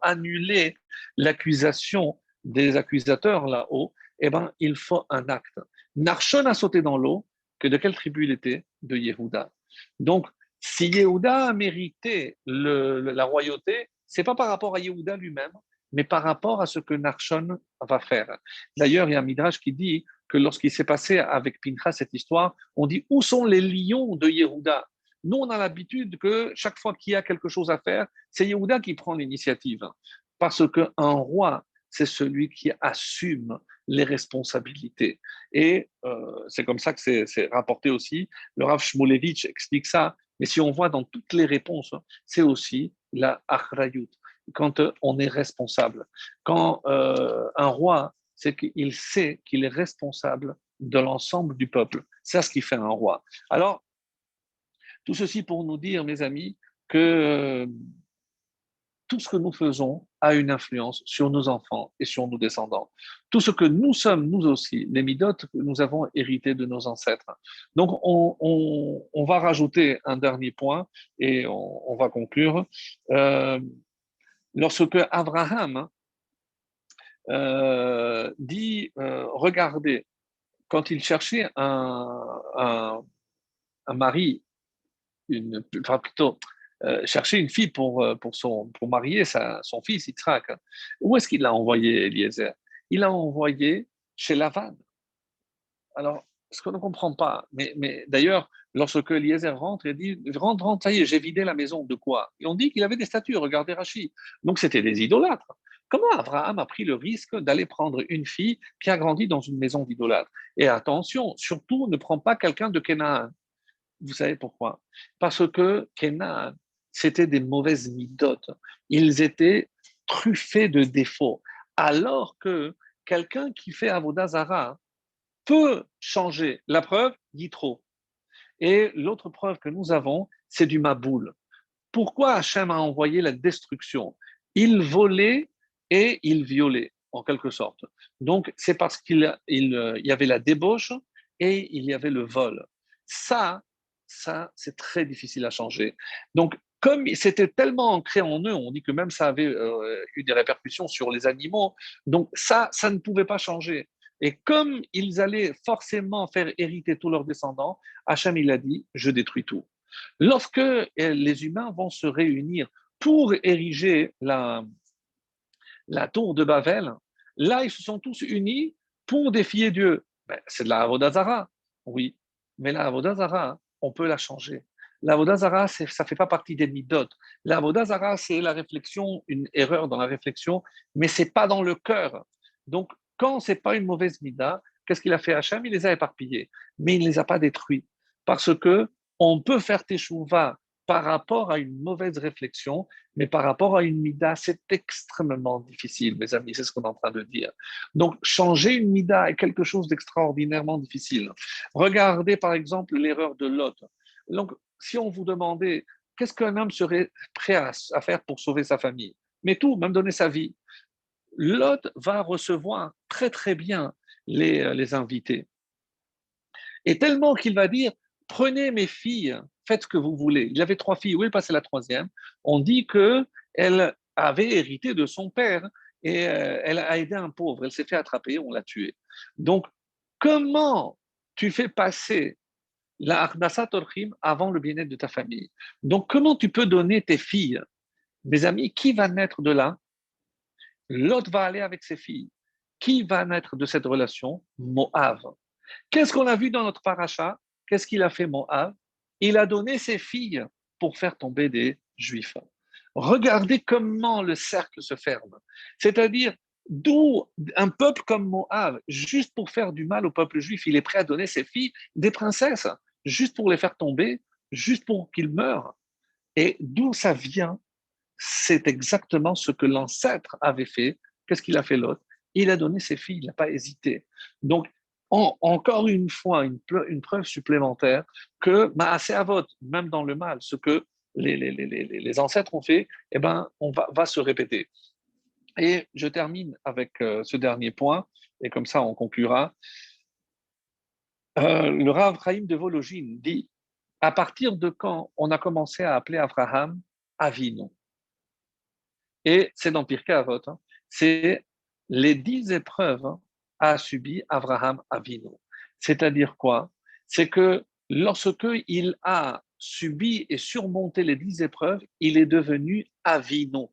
annuler l'accusation des accusateurs là-haut. Eh bien, il faut un acte. Narshon a sauté dans l'eau, que de quelle tribu il était? De Yehuda. Donc, si Yehuda a mérité la royauté, c'est pas par rapport à Yehuda lui-même, mais par rapport à ce que Narshon va faire. D'ailleurs, il y a un Midrash qui dit que lorsqu'il s'est passé avec Pinchas cette histoire, on dit où sont les lions de Yehuda? Nous, on a l'habitude que chaque fois qu'il y a quelque chose à faire, c'est Yehuda qui prend l'initiative. Parce qu'un roi, c'est celui qui assume les responsabilités. Et c'est comme ça que c'est rapporté aussi. Le Rav Shmulevitch explique ça. Mais si on voit dans toutes les réponses, c'est aussi la achrayut, quand on est responsable. Quand un roi, c'est qu'il sait qu'il est responsable de l'ensemble du peuple. C'est ce qui fait un roi. Alors, tout ceci pour nous dire, mes amis, que tout ce que nous faisons a une influence sur nos enfants et sur nos descendants. Tout ce que nous sommes, nous aussi, les midotes que nous avons hérité de nos ancêtres. Donc, on va rajouter un dernier point et on va conclure. Lorsque Abraham dit, regardez, quand il cherchait un mari, enfin plutôt, chercher une fille pour marier son fils, Yitzhak, où est-ce qu'il l'a envoyé, Eliezer? Il l'a envoyé chez Lavan. Alors, ce qu'on ne comprend pas, mais d'ailleurs, lorsque Eliezer rentre, il dit, rentre, rentre, ça y est, j'ai vidé la maison. De quoi? Et on dit qu'il avait des statues, regardez Rachid. Donc, c'était des idolâtres. Comment Abraham a pris le risque d'aller prendre une fille qui a grandi dans une maison d'idolâtres? Et attention, surtout, ne prends pas quelqu'un de Canaan. Vous savez pourquoi? Parce que Canaan, c'était des mauvaises midotes. Ils étaient truffés de défauts. Alors que quelqu'un qui fait Avodah Zarah peut changer. La preuve, Yitro. Et l'autre preuve que nous avons, c'est du Maboul. Pourquoi Hachem a envoyé la destruction? Il volait et il violait, en quelque sorte. Donc, c'est parce qu'il y avait la débauche et il y avait le vol. Ça, c'est très difficile à changer. Donc, comme c'était tellement ancré en eux, on dit que même ça avait eu des répercussions sur les animaux, donc ça ne pouvait pas changer. Et comme ils allaient forcément faire hériter tous leurs descendants, Hachem, il a dit, je détruis tout. Lorsque les humains vont se réunir pour ériger la tour de Babel, là, ils se sont tous unis pour défier Dieu. Ben, c'est de la Avodazara, oui, mais la Avodazara, on peut la changer. La Avodazara, ça ne fait pas partie des midot. La Avodazara, c'est la réflexion, une erreur dans la réflexion, mais ce n'est pas dans le cœur. Donc, quand ce n'est pas une mauvaise mida, qu'est-ce qu'il a fait Hachem? Il les a éparpillés, mais il ne les a pas détruits. Parce que on peut faire teshuva par rapport à une mauvaise réflexion, mais par rapport à une mida, c'est extrêmement difficile, mes amis, c'est ce qu'on est en train de dire. Donc, changer une mida est quelque chose d'extraordinairement difficile. Regardez par exemple l'erreur de Lot. Donc, si on vous demandait qu'est-ce qu'un homme serait prêt à faire pour sauver sa famille, mais tout, même donner sa vie, Lot va recevoir très très bien les invités. Et tellement qu'il va dire, prenez mes filles, faites ce que vous voulez. Il avait trois filles, où est passée la troisième? On dit qu'elle avait hérité de son père et elle a aidé un pauvre. Elle s'est fait attraper, on l'a tuée. Donc, comment tu fais passer la Ardassa Torchim avant le bien-être de ta famille? Donc, comment tu peux donner tes filles? Mes amis, qui va naître de là? L'autre va aller avec ses filles. Qui va naître de cette relation? Moab. Qu'est-ce qu'on a vu dans notre paracha? Qu'est-ce qu'il a fait, Moab? Il a donné ses filles pour faire tomber des Juifs. Regardez comment le cercle se ferme. C'est-à-dire, d'où un peuple comme Moab, juste pour faire du mal au peuple juif, il est prêt à donner ses filles, des princesses, juste pour les faire tomber, juste pour qu'ils meurent. Et d'où ça vient? C'est exactement ce que l'ancêtre avait fait. Qu'est-ce qu'il a fait l'autre? Il a donné ses filles, il n'a pas hésité. Donc, encore une fois, une preuve supplémentaire que Maaseh Avot, même dans le mal, ce que les ancêtres ont fait, eh ben, va se répéter. Et je termine avec ce dernier point, et comme ça on conclura. Le Rav Chaim de Vologine dit, à partir de quand on a commencé à appeler Abraham Avinu? Et c'est dans Pirkei Avot, hein, c'est les 10 épreuves a subi Abraham Avinu. C'est-à-dire quoi? C'est que lorsque il a subi et surmonté les 10 épreuves, il est devenu Avinu.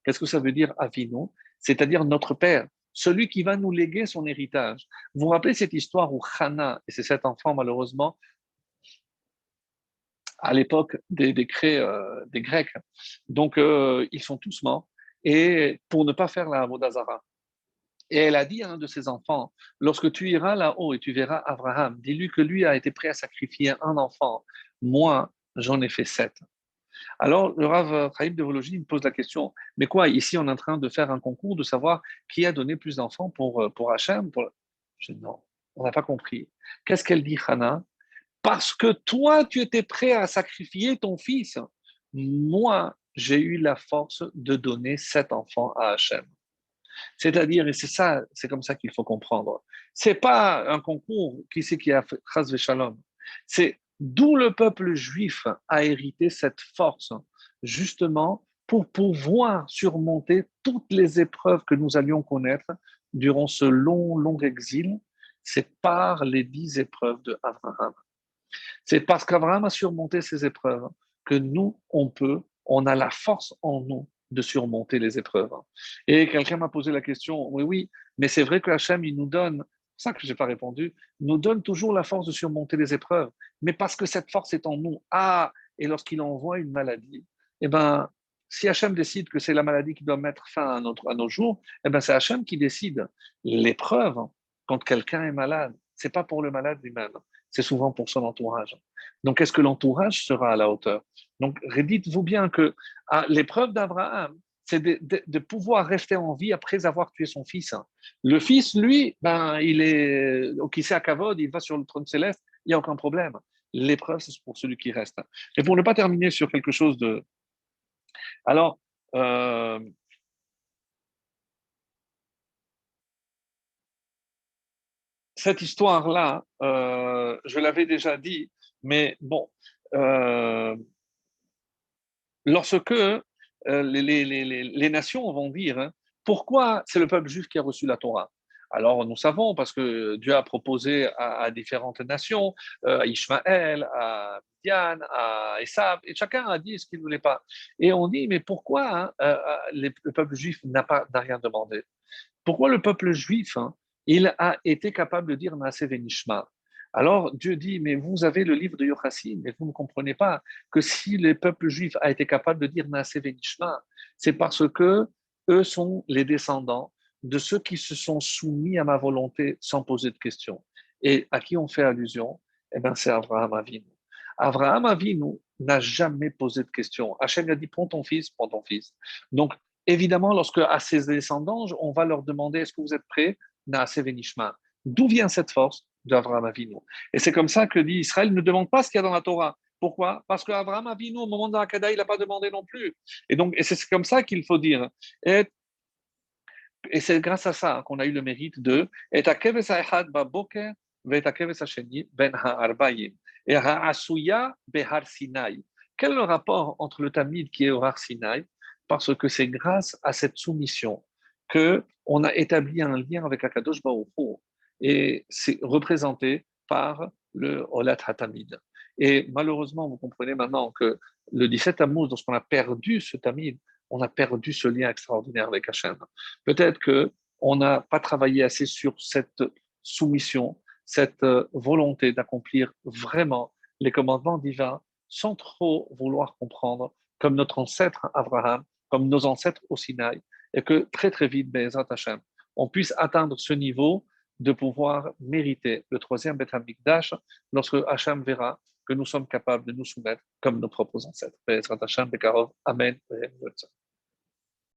Qu'est-ce que ça veut dire Avinu? C'est-à-dire notre père, celui qui va nous léguer son héritage. Vous vous rappelez cette histoire où Hannah, et c'est cet enfant malheureusement, à l'époque des décrets des Grecs. Donc, ils sont tous morts. Et pour ne pas faire la Avodazara. Et elle a dit à un de ses enfants, lorsque tu iras là-haut et tu verras Abraham, dis-lui que lui a été prêt à sacrifier un enfant. Moi, j'en ai fait 7. Alors, le Rav Chaim de Vologine me pose la question, mais quoi, ici, on est en train de faire un concours de savoir qui a donné plus d'enfants pour Hachem Je dis, non, on n'a pas compris. Qu'est-ce qu'elle dit, Hannah? Parce que toi, tu étais prêt à sacrifier ton fils. Moi, j'ai eu la force de donner 7 enfants à Hachem. C'est-à-dire, et c'est ça, c'est comme ça qu'il faut comprendre. C'est pas un concours, qui c'est qui a fait Chas Shalom. C'est d'où le peuple juif a hérité cette force, justement, pour pouvoir surmonter toutes les épreuves que nous allions connaître durant ce long, long exil. C'est par les 10 épreuves de Abraham. C'est parce qu'Abraham a surmonté ces épreuves que nous, on a la force en nous de surmonter les épreuves. Et quelqu'un m'a posé la question, oui, oui, mais c'est vrai que Hachem, il nous donne, c'est ça que je n'ai pas répondu, nous donne toujours la force de surmonter les épreuves, mais parce que cette force est en nous. Ah, et lorsqu'il envoie une maladie, eh ben, si Hachem décide que c'est la maladie qui doit mettre fin à nos jours, eh ben, c'est Hachem qui décide. L'épreuve, quand quelqu'un est malade, c'est pas pour le malade lui-même, c'est souvent pour son entourage. Donc, est-ce que l'entourage sera à la hauteur? Donc, dites-vous bien que l'épreuve d'Abraham, c'est de pouvoir rester en vie après avoir tué son fils. Le fils, lui, ben, il est au Kisei Kavod, il va sur le trône céleste, il n'y a aucun problème. L'épreuve, c'est pour celui qui reste. Et pour ne pas terminer sur quelque chose de... Alors, euh, cette histoire-là, je l'avais déjà dit, mais bon, euh, lorsque les nations vont dire hein, pourquoi c'est le peuple juif qui a reçu la Torah. Alors nous savons parce que Dieu a proposé à différentes nations, à Ishmaël, à Diane, à Esav, et chacun a dit ce qu'il ne voulait pas. Et on dit mais pourquoi hein, le peuple juif n'a rien demandé? Pourquoi le peuple juif, hein, il a été capable de dire Naaseh Venishma? Alors Dieu dit, mais vous avez le livre de Yochassim, mais vous ne comprenez pas que si le peuple juif a été capable de dire Naaseh Venishma, c'est parce que eux sont les descendants de ceux qui se sont soumis à ma volonté sans poser de questions. Et à qui on fait allusion? Eh bien, c'est Abraham Avinu. Abraham Avinu n'a jamais posé de questions. Hachem lui a dit, prends ton fils, prends ton fils. Donc, évidemment, lorsque à ses descendants, on va leur demander est-ce que vous êtes prêts? Naaseh Venishma. D'où vient cette force d'Avraham Avinu? Et c'est comme ça que dit Israël ne demande pas ce qu'il y a dans la Torah. Pourquoi? Parce qu'Avraham Avinu, au moment de la Kada, il n'a pas demandé non plus. Et c'est comme ça qu'il faut dire. Et, et c'est grâce à ça qu'on a eu le mérite de et ben ha'arbayim et ha'asuya behar Sinai. Quel est le rapport entre le Tamid qui est au Har Sinai? Parce que c'est grâce à cette soumission que on a établi un lien avec Akadosh Baruch Hu. Et c'est représenté par le Olat HaTamid. Et malheureusement, vous comprenez maintenant que le 17 Tammuz, lorsqu'on a perdu ce Tamid, on a perdu ce lien extraordinaire avec Hachem. Peut-être qu'on n'a pas travaillé assez sur cette soumission, cette volonté d'accomplir vraiment les commandements divins sans trop vouloir comprendre, comme notre ancêtre Abraham, comme nos ancêtres au Sinaï, et que très très vite, Be'ezrat Hashem, on puisse atteindre ce niveau de pouvoir mériter le troisième Beth Amikdash lorsque Hachem verra que nous sommes capables de nous soumettre comme nos propres ancêtres. Be'ezrat Hashem, Bekarov, Amen.